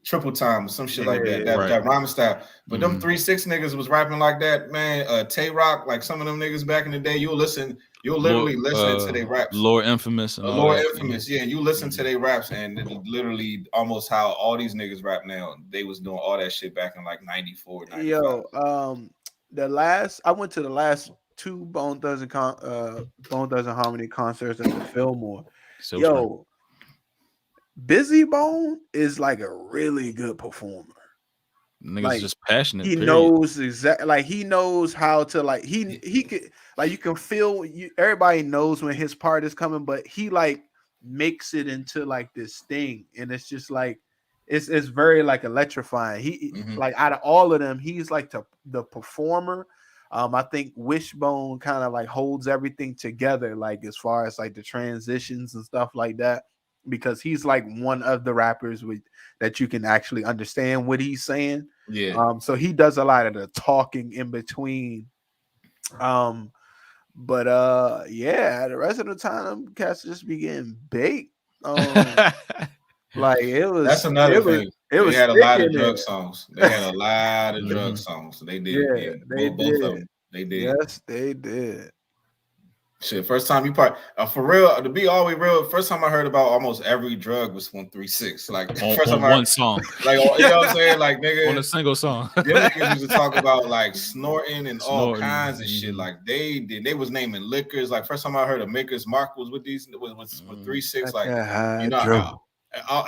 Triple time or some shit like that. Yeah. That rhyming style. But them Mhm. 3-6 niggas was rapping like that, man. Tay Rock, like some of them niggas back in the day, you'll literally listen to their raps. Lord Infamous and all Lord that. Infamous, yeah. You listen to their raps, and it literally almost how all these niggas rap now. They was doing all that shit back in like 94, 95. Yo, I went to the last 2 Bone Thugs and Harmony concerts at the Fillmore. So Yo, Busy Bone is like a really good performer. niggas Like, just passionate. He period. knows exactly, like he knows how to, like he could, like you can feel you. Everybody knows when his part is coming, but he like makes it into like this thing, and it's just like it's very like electrifying. He like out of all of them, he's like the performer. I think Wishbone kind of like holds everything together, like as far as like the transitions and stuff like that, because he's like one of the rappers that you can actually understand what he's saying. Yeah. So he does a lot of the talking in between. But yeah, the rest of the time them cats just be getting baked. Like it was. That's another thing. They had a lot of drug songs. They had a lot of drug songs. They did. Yeah, they both did. of them. They did. Yes, they did. Shit, first time you for real, to be always real, first time I heard about almost every drug was from 3-6. Like first time one song. Like you know what I'm saying? Like nigga on a single song. Them niggas used to talk about like snorting and all kinds of shit. Like they was naming liquors. Like first time I heard of Maker's Mark was with 3-6. Like you know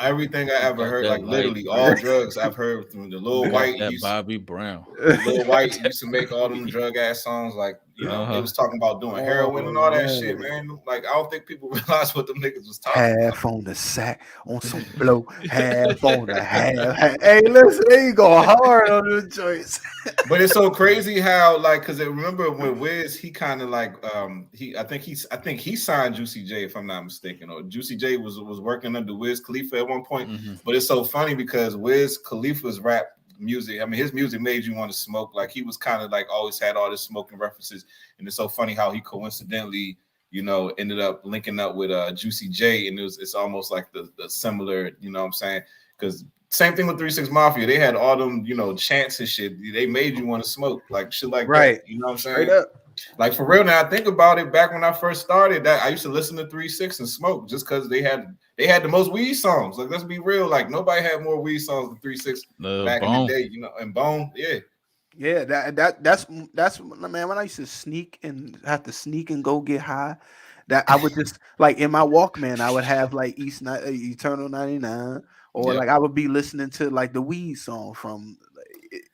everything I ever heard, like literally all drugs I've heard from the Lil White. Bobby Brown. Lil White used to make all them drug ass songs. Like you know, they was talking about doing heroin and all that shit, man. Like I don't think people realize what them niggas was talking half about. on the sack, on some blow, half on the half. Hey, listen, they go hard on the joints. But it's so crazy how, like, because remember when Wiz, he kind of like I think he signed Juicy J, if I'm not mistaken, or Juicy J was working under Wiz Khalifa at one point. But it's so funny because Wiz Khalifa's rap music, I mean, his music made you want to smoke. Like he was kind of like always had all this smoking references, and it's so funny how he coincidentally, you know, ended up linking up with Juicy J, and it's almost like the similar, you know what I'm saying? Because same thing with 3-6 Mafia, they had all them, you know, chants and shit. They made you want to smoke, like shit like that. You know what I'm saying? Straight up. Like for real, now I think about it. Back when I first started, that I used to listen to 3-6 and smoke just because they had the most weed songs. Like let's be real, like nobody had more weed songs than 3-6 back in the day, you know. And Bone, yeah, that's man. When I used to sneak and go get high, that I would just like in my Walkman, I would have like Eternal 99, or like I would be listening to like the weed song from.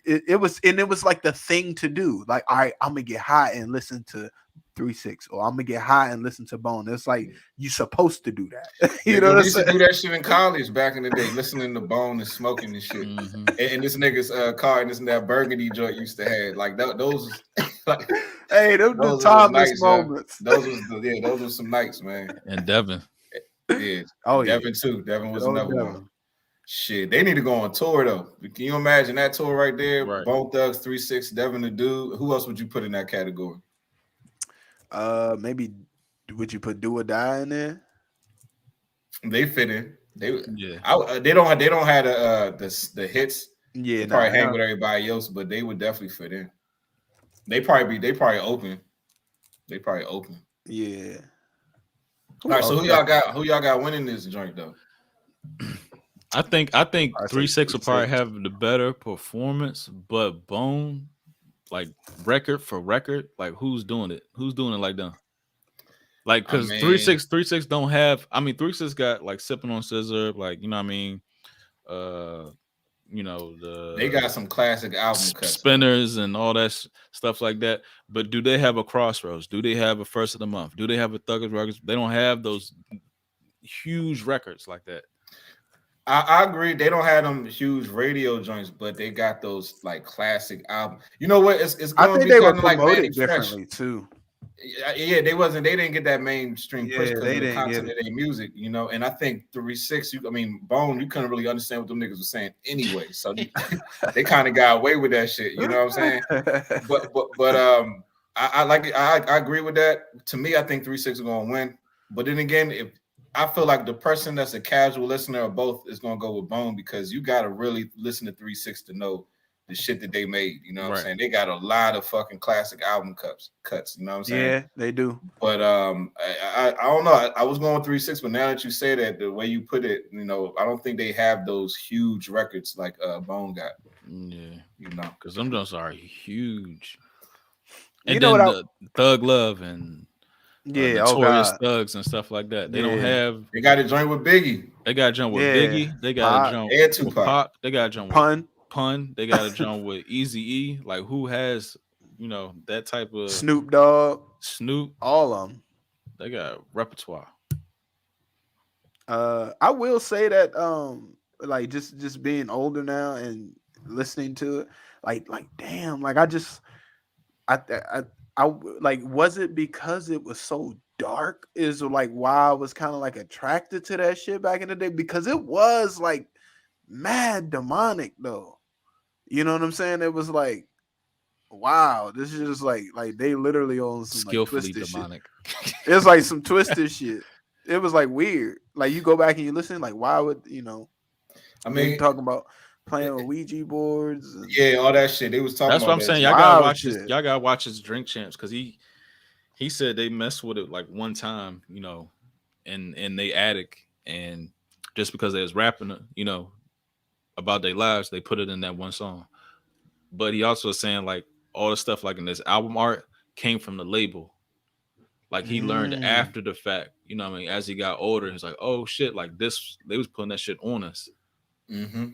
It was like the thing to do. Like, all right, I'm gonna get high and listen to 3-6, or I'm gonna get high and listen to Bone. It's like you're supposed to do that. You know what I'm saying? We used to do that shit in college back in the day, listening to Bone and smoking and shit. And this nigga's car and that burgundy joint used to have like those. Like, hey, those the timeless moments. Those were some nights, man. And Devin. Yeah. Oh, Devin too. Devin was another one. Shit, they need to go on tour though. Can you imagine that tour right there? Right. Bone Thugs, 3-6, Devin the Dude. Who else would you put in that category? Maybe would you put Do or Die in there? They fit in. They don't have the hits. Yeah, they probably hang with everybody else, but they would definitely fit in. They probably open. They probably open. Yeah. All right, so who y'all got winning this joint though? I think 3-6 will probably have the better performance, but Bone, like record for record, like who's doing it? Who's doing it like them? Like because 3-6 don't have. I mean, 3-6 got like Sipping on Scissor, like you know what I mean. You know they got some classic album cuts, Spinners and all that stuff like that. But do they have a Crossroads? Do they have a First of the Month? Do they have a Thuggish Records? They don't have those huge records like that. I agree. They don't have them huge radio joints, but they got those like classic albums. You know what? It's going to be kind of like Manny differently too. Yeah, they didn't get that mainstream push because of the content of their music, you know. And I think 3-6, Bone, you couldn't really understand what them niggas were saying anyway. So they kind of got away with that shit. You know what I'm saying? But I like it. I agree with that. To me, I think 3-6 are going to win. But then again, I feel like the person that's a casual listener of both is gonna go with Bone because you gotta really listen to 3 6 to know the shit that they made. You know what I'm saying? They got a lot of fucking classic album cuts. You know what I'm saying? Yeah, they do. But I don't know. I was going 3 6, but now that you say that, the way you put it, you know, I don't think they have those huge records like Bone got. Yeah, You know, because them joints are huge. And You know then what the Thug Love and Yeah, oh Notorious god. Thugs and stuff like that. They don't Yeah. have. they got a joint with Biggie They got a joint with Yeah. Biggie. They got Pac. a joint and with Tupac. Pac. They got a joint with Pun, Pun. They got a joint with Easy E. Like who has that type of Snoop Dogg, Snoop? all of them. They got repertoire. I will say that like just being older now and listening to it, like damn, like I like, was it because it was so dark is like why I was kind of like attracted to that shit back in the day, because it was like mad demonic though. You know what I'm saying? It was like, wow, this is just like they literally on some like Skillfully twisted demonic. shit. It's like some twisted shit. It was like weird. Like you go back and you listen, like why would I they mean, talking about playing with Ouija boards? And, yeah, all that shit. They was talking. That's about what I'm that saying. shit. Y'all gotta Wild watch his. shit. Y'all gotta watch his Drink Champs because he said they messed with it like one time, in they attic, and just because they was rapping, about their lives, they put it in that one song. But he also was saying like all the stuff like in this album art came from the label. Like he learned Mm. after the fact, what I mean, as he got older, he's like, oh shit, like this, they was putting that shit on us. Mm-hmm.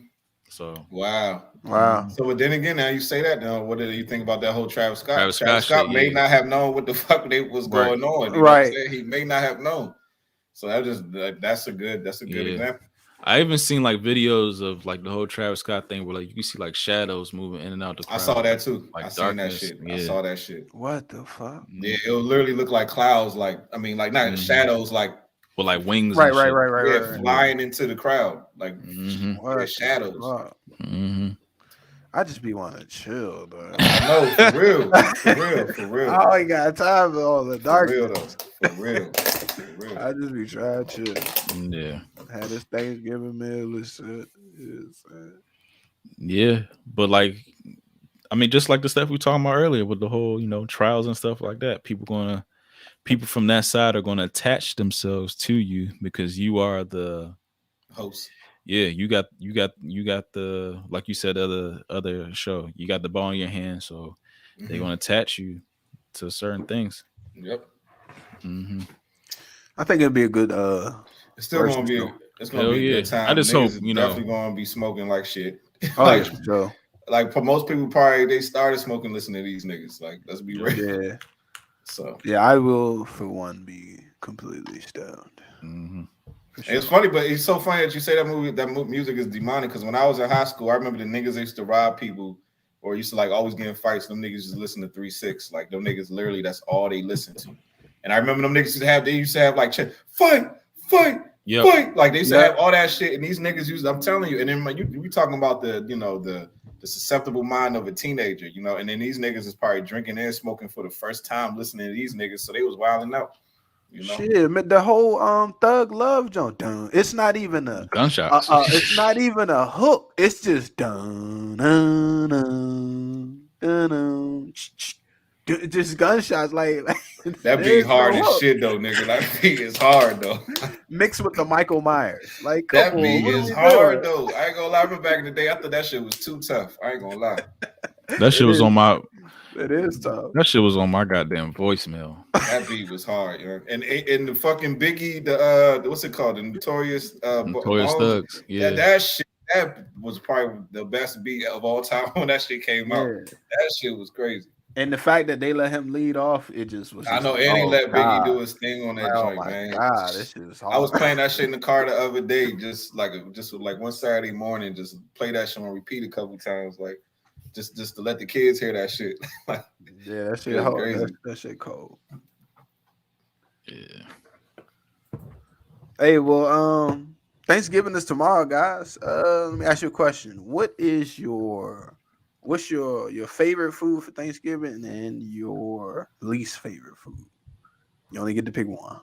So Wow. Wow. So, but then again, now you say that, now what did you think about that whole Travis Scott? Travis Travis Scott Scott shit, may yeah. not have known what the fuck was Right. going on. You know Right. what I'm saying? He may not have known. So that's a good Yeah. example. I even seen like videos of like the whole Travis Scott thing where like you can see like shadows moving in and out the crowd. I saw that too. Like I seen that darkness. shit. Yeah. I saw that shit. What the fuck? Yeah, it'll literally look like clouds, like not Mhm. shadows, like With like wings. Right, and right, shit. right, right, yeah, right. flying into the crowd, like Mhm. What the shadows. fuck? Mhm. I just be wanting to chill, though. No, for real, for real. I ain't got time for all the For real darkness. though, for real. I just be trying to chill. Yeah. Had this Thanksgiving meal and shit. Yeah. But like, I mean, just like the stuff we talking about earlier with the whole, trials and stuff like that. People from that side are gonna attach themselves to you because you are the Host. yeah, you got the, like you said, other show. You got the ball in your hand, so they're gonna attach you to certain things. Yep. Mm-hmm. I think it'd be a good It's still First gonna be show. it's gonna Hell be a yeah. good time. I just Niggas hope, is definitely gonna be smoking like shit. oh like, yeah, so like for most people, probably they started smoking listening to these niggas. Like, let's be real. yeah. So Yeah, I will for one be completely stoned. Mm-hmm. For and sure. it's funny, but it's so funny that you say that music is demonic. Because when I was in high school, I remember the niggas used to rob people or used to like always get in fights. Them niggas just listen to 3 6. Like them niggas literally that's all they listen to. And I remember them niggas used to have like fight. Yep. Fight. Like they used to Yep. have all that shit, and these niggas I'm telling you, and then we talking about the susceptible mind of a teenager, and then these niggas is probably drinking and smoking for the first time listening to these niggas, so they was wilding out, Shit, man, the whole Thug Love joint, dun. It's not even a Gunshots. it's not even a hook. It's just dun dun dun dun dun. Just gunshots, like That beat there's hard no as hook. shit though, nigga. That beat is hard though. Mixed with the Michael Myers, like That come on, beat what are is we hard doing? though. I ain't gonna lie. I remember back in the day, I thought that shit was too tough. I ain't gonna lie. That shit was on my It is tough. that shit was on my goddamn voicemail. That beat was hard, And the fucking Biggie, the what's it called? The Notorious Notorious Bones. Thugs. Yeah. That shit, that was probably the best beat of all time when that shit came out. Yeah. That shit was crazy. And the fact that they let him lead off, it just was. I know, like, and he oh, let Biggie do God. his thing on that Oh joint, my man. God, this shit is hard. I was playing that shit in the car the other day, just like one Saturday morning, just play that shit on repeat a couple times, like just to let the kids hear that shit. Like, Yeah, that shit It was hard. crazy. That shit cold. Yeah. Hey, well, Thanksgiving is tomorrow, guys. Let me ask you a question. What's your favorite food for Thanksgiving and your least favorite food? You only get to pick one.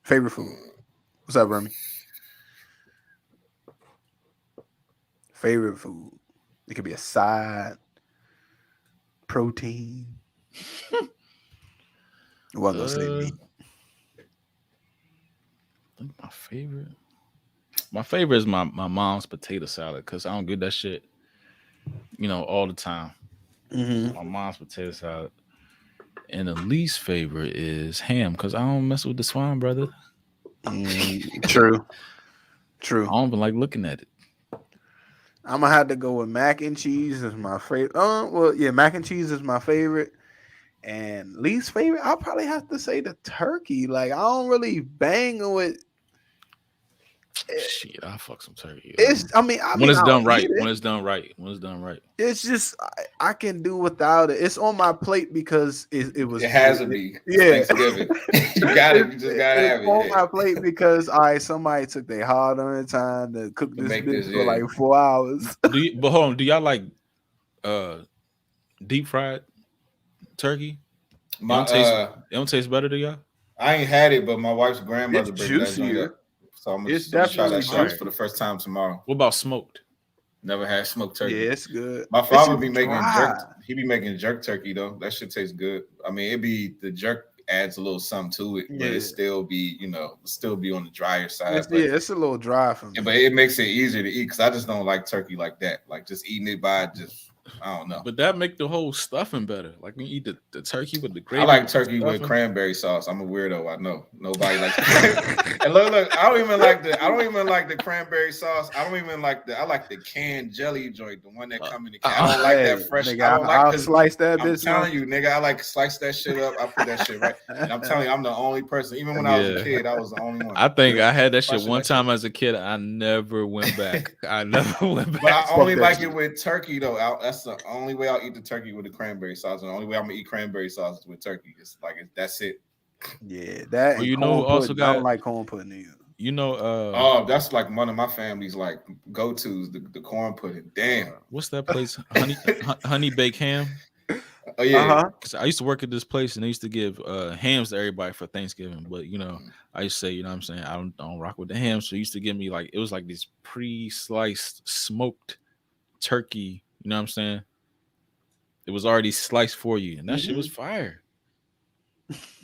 Favorite food. What's up, Remy? Favorite food? It could be a side, protein. I wasn't gonna say meat. I think my favorite is my mom's potato salad because I don't get that shit, all the time. Mm-hmm. My mom's potato salad. And the least favorite is ham because I don't mess with the swine, brother. True. I don't even like looking at it. I'm gonna have to go with mac and cheese as my favorite. Mac and cheese is my favorite. And least favorite, I'll probably have to say the turkey. Like, I don't really bang with. Shit, I fuck some turkey. When it's done right. When it's done right. It's just I can do without it. It's on my plate because it was. It has to be. Yeah, Thanksgiving. You got it. You just gotta have it. It's on my plate because somebody took their hard on time to cook this bitch for like 4 hours. But hold on, do y'all like deep fried turkey? It don't taste better to y'all? I ain't had it, but my wife's grandmother brings that joint up. So I'm gonna try that shit for the first time tomorrow. What about smoked? Never had smoked turkey. Yeah, it's good. My father be making jerk. He be making jerk turkey though. That shit tastes good. I mean, the jerk adds a little something to it, but it still be, still be on the drier side. It's a little dry for me. But it makes it easier to eat because I just don't like turkey like that. Like just eating it by I don't know. But that make the whole stuffing better. Like when you eat the turkey with the gravy. I like turkey with cranberry sauce. I'm a weirdo. I know nobody likes. And look, I don't even like the cranberry sauce. I like the canned jelly joint, the one that come in the can. I don't like that fresh. Nigga, I'll slice that bitch. I'm telling you, nigga, I like slice that shit up. I put that shit right. And I'm telling you, I'm the only person. Even when I was a kid, I was the only one. I think I had that shit one time as a kid. I never went back. But I only like it with turkey though. That's the only way I'll eat the turkey with the cranberry sauce. And the only way I'm gonna eat cranberry sauce is with turkey. It's like that's it. Yeah, that. Well, also got. I don't like corn pudding either. That's like one of my family's like go tos, the corn pudding. Damn. What's that place? Honey baked ham. Oh yeah. Because I used to work at this place and they used to give hams to everybody for Thanksgiving. But I used to say, what I'm saying, I don't rock with the ham. So he used to give me it was like this pre-sliced smoked turkey. You know what I'm saying? It was already sliced for you, and that shit was fire.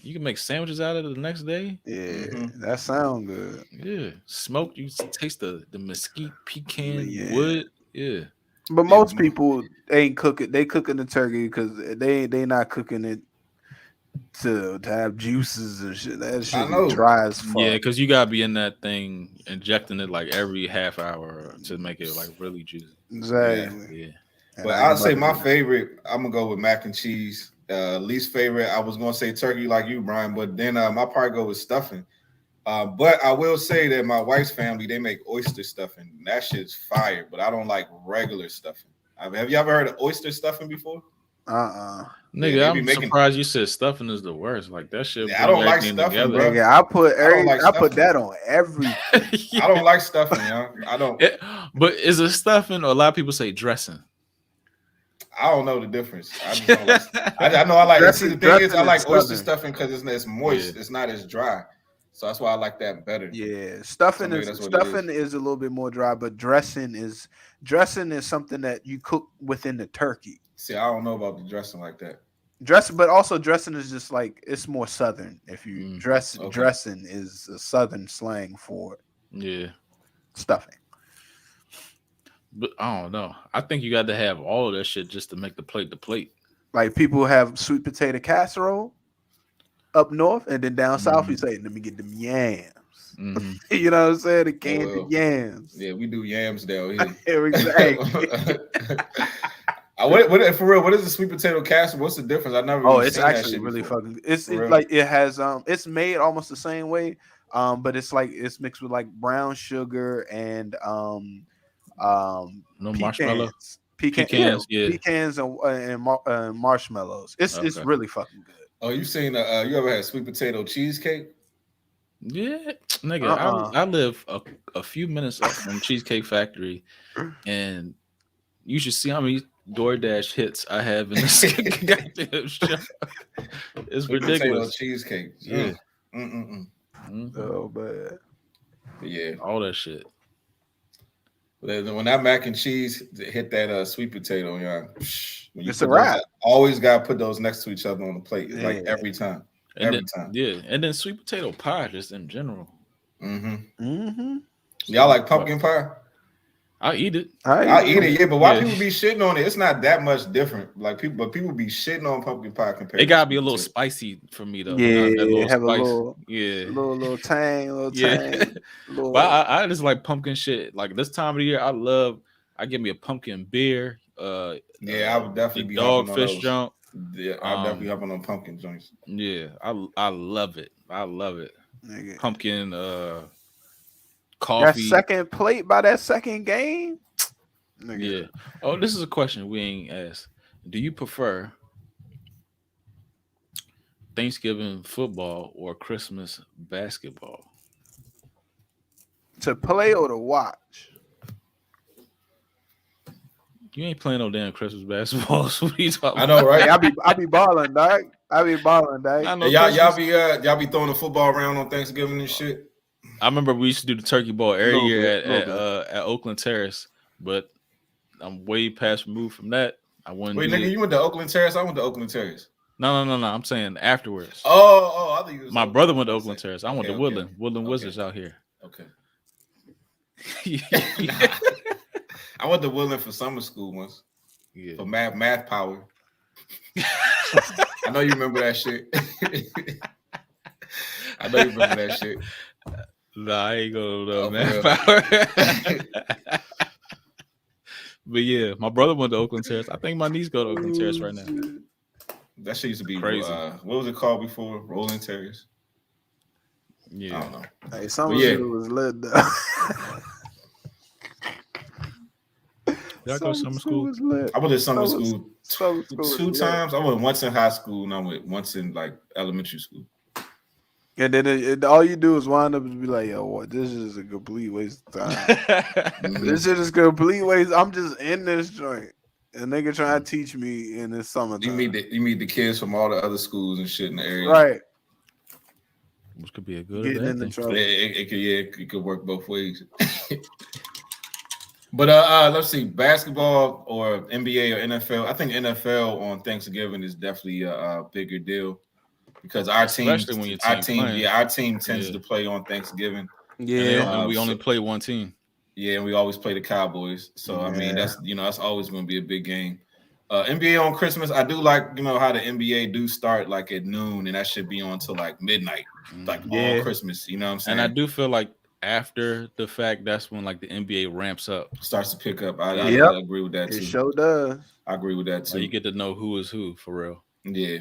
You can make sandwiches out of it the next day. Yeah, that sounds good. Yeah, smoked. You taste the mesquite pecan wood. Yeah, but most people ain't cooking. They cooking the turkey because they not cooking it to have juices and shit. That shit is dry as fuck. Yeah, because you gotta be in that thing injecting it like every half hour to make it like really juicy. Exactly. Yeah. But I'd say my favorite, I'm gonna go with mac and cheese. Least favorite, I was gonna say turkey like you, Brian, but then my part go with stuffing. But I will say that my wife's family, they make oyster stuffing. That shit's fire, but I don't like regular stuffing. Have you ever heard of oyster stuffing before? Nigga, yeah, I'm surprised you said stuffing is the worst. Like that shit. Yeah, I don't like stuffing, bro. Nigga, I put that on everything. I don't like stuffing, I don't. But is it stuffing or a lot of people say dressing? I don't know the difference. I just don't like. I know I like. See, the thing is, I like oyster stuffing because it's moist. Yeah. It's not as dry, so that's why I like that better. Yeah, stuffing is a little bit more dry, but dressing is something that you cook within the turkey. See, I don't know about the dressing like that. But also dressing is just like it's more southern. If you dressing is a southern slang for stuffing. But I don't know. I think you got to have all of that shit just to make the plate. Like people have sweet potato casserole up north, and then down south you say, "Let me get them yams." You know what I'm saying? The canned yams. Yeah, we do yams down here. Exactly. For real, what is the sweet potato casserole? What's the difference? I've never. Really it's actually really fucking. It's like it has it's made almost the same way, but it's like it's mixed with like brown sugar and no marshmallow, pecans and marshmallows. It's really fucking good. Oh, you seen you ever had sweet potato cheesecake? Yeah, nigga, I live a few minutes up from Cheesecake Factory, and you should see how many DoorDash hits I have in this goddamn show. It's ridiculous. Cheesecake, yeah. Oh man. Yeah. all that shit. When that mac and cheese hit that sweet potato, when you It's a put those, wrap. always got to put those next to each other on the plate, like Yeah. every time. And Every then, time. yeah, and then sweet potato pie just in general. Mm-hmm. Y'all like pumpkin pie? I eat it. I eat it, yeah. But why Yeah. people be shitting on it? It's not that much different. Like people be shitting on pumpkin pie compared. It gotta be to a little sweet spicy for me though. Yeah, That little have spice. a Yeah. little tang, Yeah. little. But I just like pumpkin shit. Like this time of the year, I give me a pumpkin beer. Yeah, I would definitely the be hopping on dogfish those. jump. Yeah, I'll definitely hopping on pumpkin joints. Yeah, I love it. I love it. Nigga. Pumpkin That coffee. second plate by that second game. Nigga. Yeah. Oh, this is a question we ain't asked. Do you prefer Thanksgiving football or Christmas basketball? To play or to watch? You ain't playing no damn Christmas basketball. So what are you talking I know, right? Hey, I be balling, dog. I be balling, dog. I know Y'all be throwing the football around on Thanksgiving and shit. I remember we used to do the turkey ball every Little year bit. at Oakland Terrace, but I'm way past removed from that. I wouldn't. Wait, nigga, you went to Oakland Terrace? I went to Oakland Terrace. No. I'm saying afterwards. Oh, I think you was My brother went to Oakland Terrace. I went to Woodland. Okay. Woodland Wizards out here. Okay. Yeah. I went to Woodland for summer school once. Yeah. For math power. I know you remember that shit. I know you remember that shit. Nah, I ain't going to Oh, man for power. But yeah, my brother went to Oakland Terrace. I think my niece go to Oakland Terrace right now. That shit used to be Crazy. What was it called before? Rolling Terrace? I Yeah. don't know. Hey, summer But yeah. school was lit though. Y'all go to summer school? was lit. I went to summer Summer- school Summer school two was lit. times. I went once in high school and I went once in like elementary school. And then all you do is wind up and be like, yo, what? This is a complete waste of time. This shit is complete waste. I'm just in this joint. And nigga trying to teach me in this summertime. You meet the kids from all the other schools and shit in the area. Right. Which could be a good Getting in the thing. trouble. It could work both ways. But let's see, basketball or NBA or NFL. I think NFL on Thanksgiving is definitely a bigger deal because our team, Especially when your team playing. our team tends Yeah. to play on Thanksgiving. Yeah. And we only play one team. Yeah, and we always play the Cowboys. So I mean, Yeah. that's always going to be a big game. NBA on Christmas, I do like how the NBA do start like at noon, and that should be on till like midnight, like all Christmas. You know what I'm saying? And I do feel like after the fact, that's when like the NBA ramps up. Starts to pick up. I agree with that It too. sure does. I agree with that So too. you get to know who is who for real. Yeah,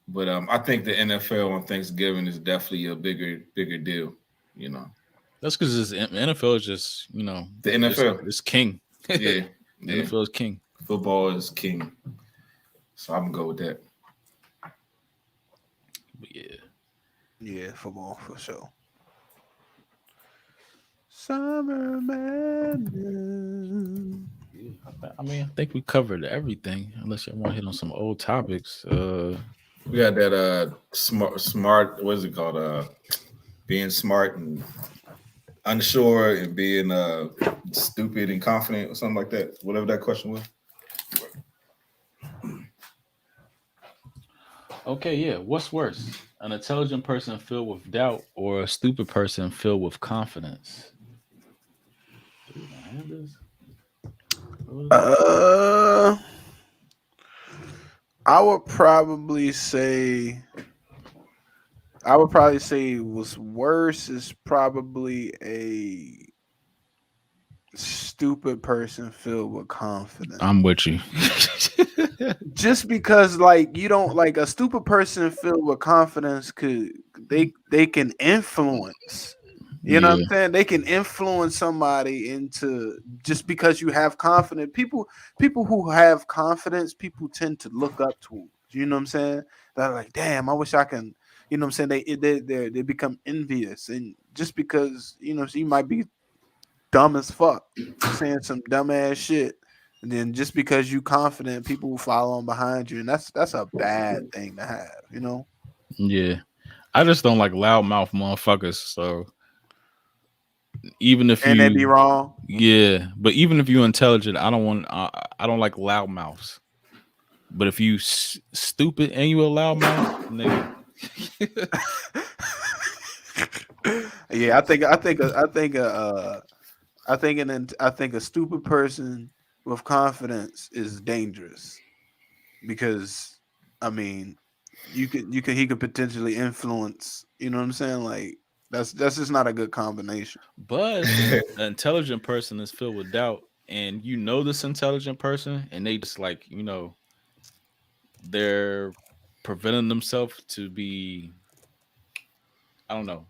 but I think the NFL on Thanksgiving is definitely a bigger deal. You know, That's because NFL is just the NFL. it's king. Yeah, NFL is king. Football is king. So I'm gonna go with that. But yeah. Yeah, football for sure. Summer madness. I mean, I think we covered everything. Unless y'all want to hit on some old topics. We got that smart. What is it called? Being smart and unsure and being stupid and confident or something like that. Whatever that question was. Okay, yeah. What's worse, an intelligent person filled with doubt or a stupid person filled with confidence? I would probably say what's worse is probably a stupid person filled with confidence. I'm with you. Just because like you don't like a stupid person filled with confidence they can influence. You know what I'm saying? They can influence somebody into just because you have confidence. People who have confidence, people tend to look up to. You know what I'm saying? They're like, damn, I wish I can. You know what I'm saying? They become envious, and just because so you might be dumb as fuck, saying some dumb ass shit, and then just because you confident, people will follow on behind you, and that's a bad thing to have. You know? Yeah, I just don't like loudmouth motherfuckers. So even if and you they be wrong. yeah, but even if you're intelligent, I don't like loud mouths. But if you stupid and you a loud mouth, nigga. Yeah, I think a stupid person with confidence is dangerous because I mean he could potentially influence. You know what I'm saying? Like that's just not a good combination. But if an intelligent person is filled with doubt, and you know this intelligent person, and they just like they're preventing themselves to be, I don't know,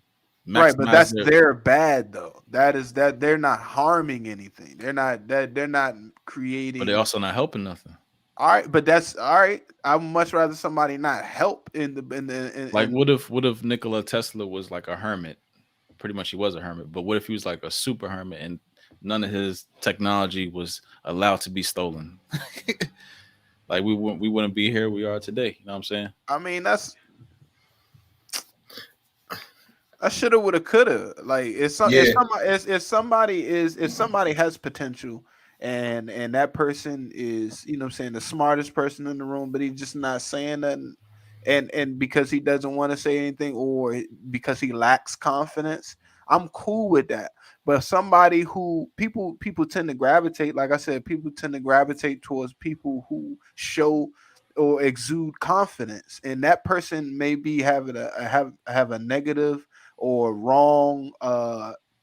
Right, but maximize that's their. their bad though. That they're not harming anything. They're not But they creating. also not helping nothing. All right, but that's all right. I would much rather somebody not help Like in what if Nikola Tesla was like a hermit? Pretty much he was a hermit, but what if he was like a super hermit and none of his technology was allowed to be stolen? Like we wouldn't be here we are today. You know what I'm saying? I mean that's I shoulda woulda coulda. Like Yeah, if somebody has potential and that person is, you know what I'm saying, the smartest person in the room, but he's just not saying nothing and because he doesn't want to say anything or because he lacks confidence, I'm cool with that. But somebody who people tend to gravitate, like I said, people tend to gravitate towards people who show or exude confidence, and that person may be having have a negative or wrong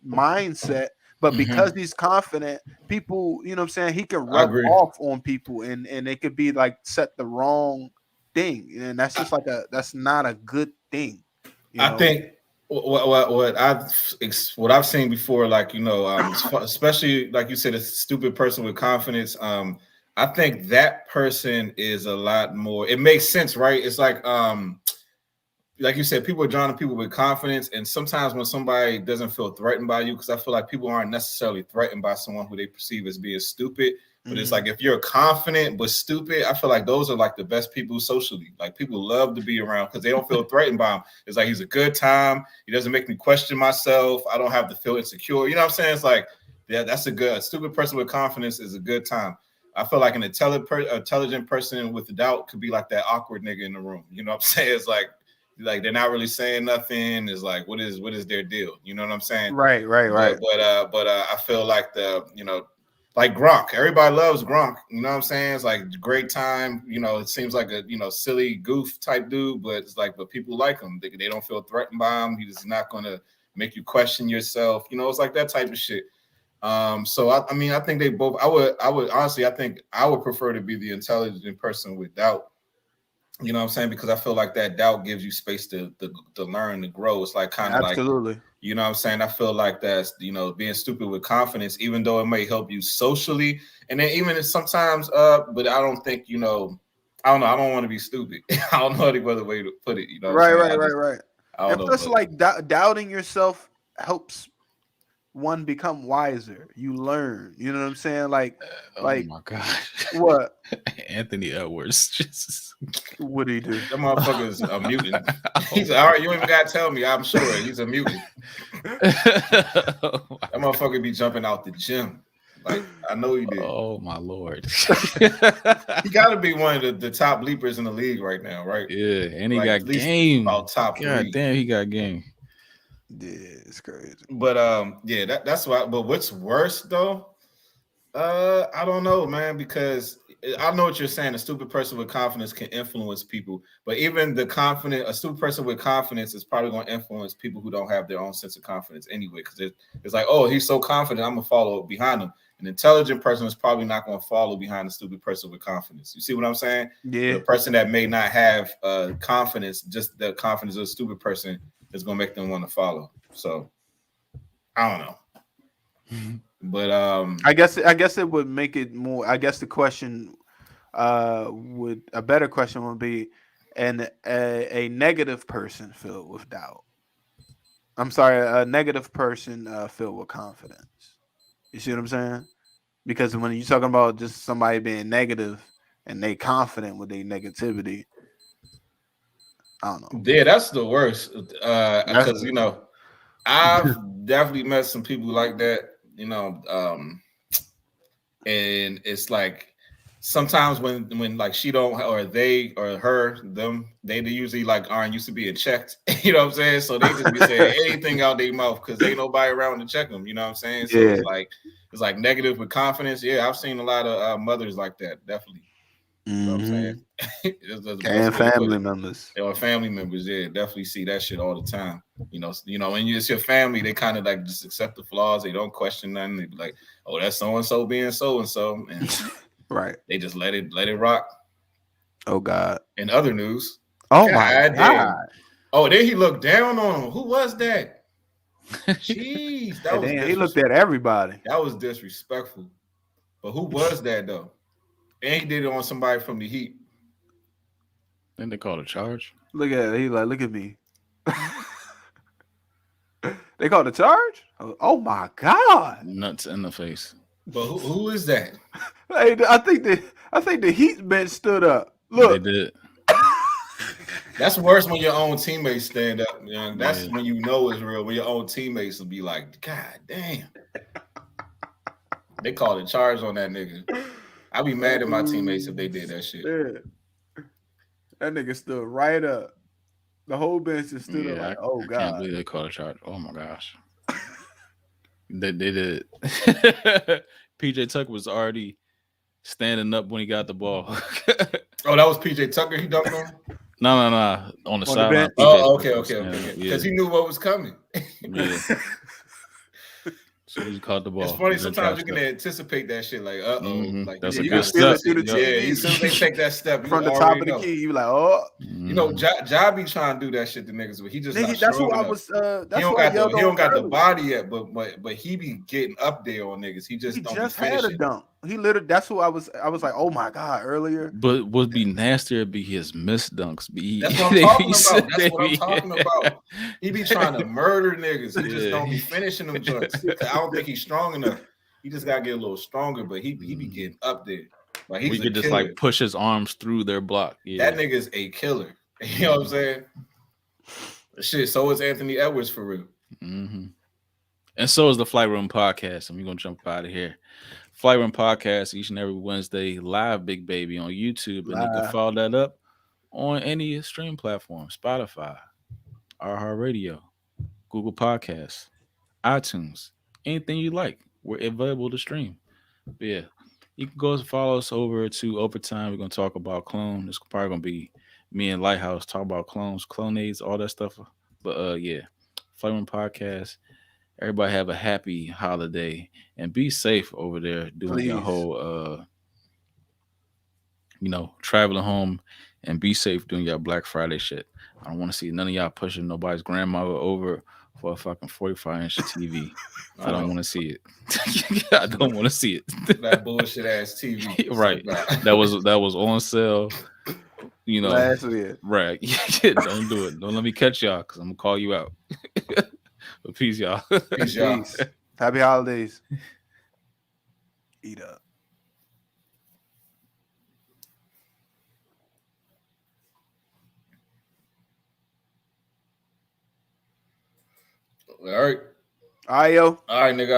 mindset, but because mhm. he's confident, people, you know what I'm saying, he can I rub agree. off on people and it could be like set the wrong thing. And that's just like that's not a good thing, you I know. think what I've seen before, like especially like you said, a stupid person with confidence. I think that person is a lot more. It makes sense, right? It's like you said, people are drawn to people with confidence, and sometimes when somebody doesn't feel threatened by you, because I feel like people aren't necessarily threatened by someone who they perceive as being stupid. But it's like if you're confident but stupid, I feel like those are like the best people socially. Like people love to be around because they don't feel threatened by him. It's like he's a good time. He doesn't make me question myself. I don't have to feel insecure. You know what I'm saying? It's like, yeah, that's a stupid person with confidence is a good time. I feel like an intelligent person with doubt could be like that awkward nigga in the room. You know what I'm saying? It's like they're not really saying nothing. It's like what is their deal? You know what I'm saying? Right. But I feel like like Gronk. Everybody loves Gronk. You know what I'm saying? It's like great time. It seems like a silly goof type dude, but it's like but people like him. They don't feel threatened by him. He's not gonna make you question yourself. It's like that type of shit. So I mean I think they both. I would honestly I think I would prefer to be the intelligent person with doubt. You know what I'm saying? Because I feel like that doubt gives you space to learn, to grow. It's like kind of like, Absolutely. you know what I'm saying? I feel like that's, being stupid with confidence, even though it may help you socially. And then even if sometimes, but I don't think, I don't know. I don't want to be stupid. I don't know any other way to put it. You know what I'm saying? Right. I And don't know. plus, But like doubting yourself helps one become wiser. You learn. You know what I'm saying? Oh Like my gosh. what? Anthony Edwards. Jesus. What do you do? that motherfucker is a mutant. He's all right. You don't even got to tell me. I'm sure he's a mutant. That motherfucker be jumping out the gym. Like, I know he did. Oh my Lord. He got to be one of the top leapers in the league right now, right? Yeah, and he Like, got at least game. about top God 3. damn, he got game. Yeah, it's crazy. But yeah, that's why. But what's worse though? I don't know, man, because I know what you're saying. A stupid person with confidence can influence people, but even a stupid person with confidence is probably going to influence people who don't have their own sense of confidence anyway. Because it's like, oh, he's so confident, I'm gonna follow behind him. An intelligent person is probably not going to follow behind a stupid person with confidence. You see what I'm saying? Yeah. The person that may not have confidence, just the confidence of a stupid person, is going to make them want to follow. So I don't know. But I guess it would make it more. I guess the question would a better question would be a negative person filled with doubt. I'm sorry, a negative person filled with confidence. You see what I'm saying? Because when you're talking about just somebody being negative and they confident with their negativity, I don't know. yeah, that's the worst. That's Because I've definitely met some people like that, you know, and it's like sometimes when like she don't or they or her them they usually like aren't used to being checked. You know what I'm saying? So they just be saying anything out their mouth because ain't nobody around to check them. You know what I'm saying? So Yeah. it's like negative with confidence. Yeah, I've seen a lot of mothers like that. Definitely. You know what I'm saying? That's the best And way to put family it. members. Or family members, yeah, definitely see that shit all the time. You know, when it's your family, they kind of like just accept the flaws. They don't question nothing. They be like, "Oh, that's so and so being so and so," and Right. they just let it rock. Oh God. In other news, Oh my damn. God. Oh, then he looked down on him. Who was that? Jeez, that And was then he looked at everybody. That was disrespectful. But who was that though? And he did it on somebody from the Heat. Then they called a charge. Look at it. He like, look at me. They called a charge? Oh my God. Nuts in the face. But who is that? Hey, I think the Heat bench stood up. Look. They did. That's worse when your own teammates stand up. You know? That's Yeah. when you know it's real. When your own teammates will be like, "God damn." They called a charge on that nigga. I'd be mad at my teammates if they did that shit. Yeah. That nigga stood right up. The whole bench just stood up like, oh I God. can't believe they called a charge. Oh my gosh. They did. PJ Tucker was already standing up when he got the ball. Oh, that was PJ Tucker he dunked on? No. On the sideline. bench? Oh, okay. Because he knew what was coming. Yeah. So he caught the ball. It's funny, sometimes you can anticipate that shit, like, like that's a you good can feel step. it through the TV. as soon as they take that step, From the top of the key, you be like, oh. You know, Ja be trying to do that shit to niggas, but he just not That's strong who I enough. was. He don't got the body yet, but he be getting up there on niggas. He just don't just be finishing. had a dunk. He literally. That's who I was. I was like, oh my God, earlier. But would be nastier be his missed dunks. That's what I'm talking about. That's what I'm talking about. He be trying to murder niggas. He just don't be finishing them joints. I don't think he's strong enough. He just gotta get a little stronger, but he be getting up there. Like we could just like push his arms through their block. Yeah. That nigga's a killer. You know what I'm saying? Shit, so is Anthony Edwards for real. Mm-hmm. And so is the Flight Room Podcast. And we're gonna jump out of here. Flight Room Podcast each and every Wednesday, live, big baby, on YouTube. And you can follow that up on any stream platform, Spotify, iHeartRadio, Google Podcasts, iTunes, anything you like. We're available to stream. But yeah, you can go follow us over to Overtime. We're going to talk about clone. It's probably going to be me and Lighthouse talk about clones, clonades, all that stuff. But yeah, Flight Room Podcast. Everybody have a happy holiday and be safe over there doing your whole, traveling home, and be safe doing your Black Friday shit. I don't want to see none of y'all pushing nobody's grandmother over for a fucking 45-inch TV. I don't want to see it. I don't want to see it. That bullshit ass TV. Right. That was on sale. Last year. Right. Don't do it. Don't let me catch y'all because I'm gonna call you out. But peace, y'all. Peace, y'all. Peace. Happy holidays. Eat up. All right. All right, yo. All right, nigga.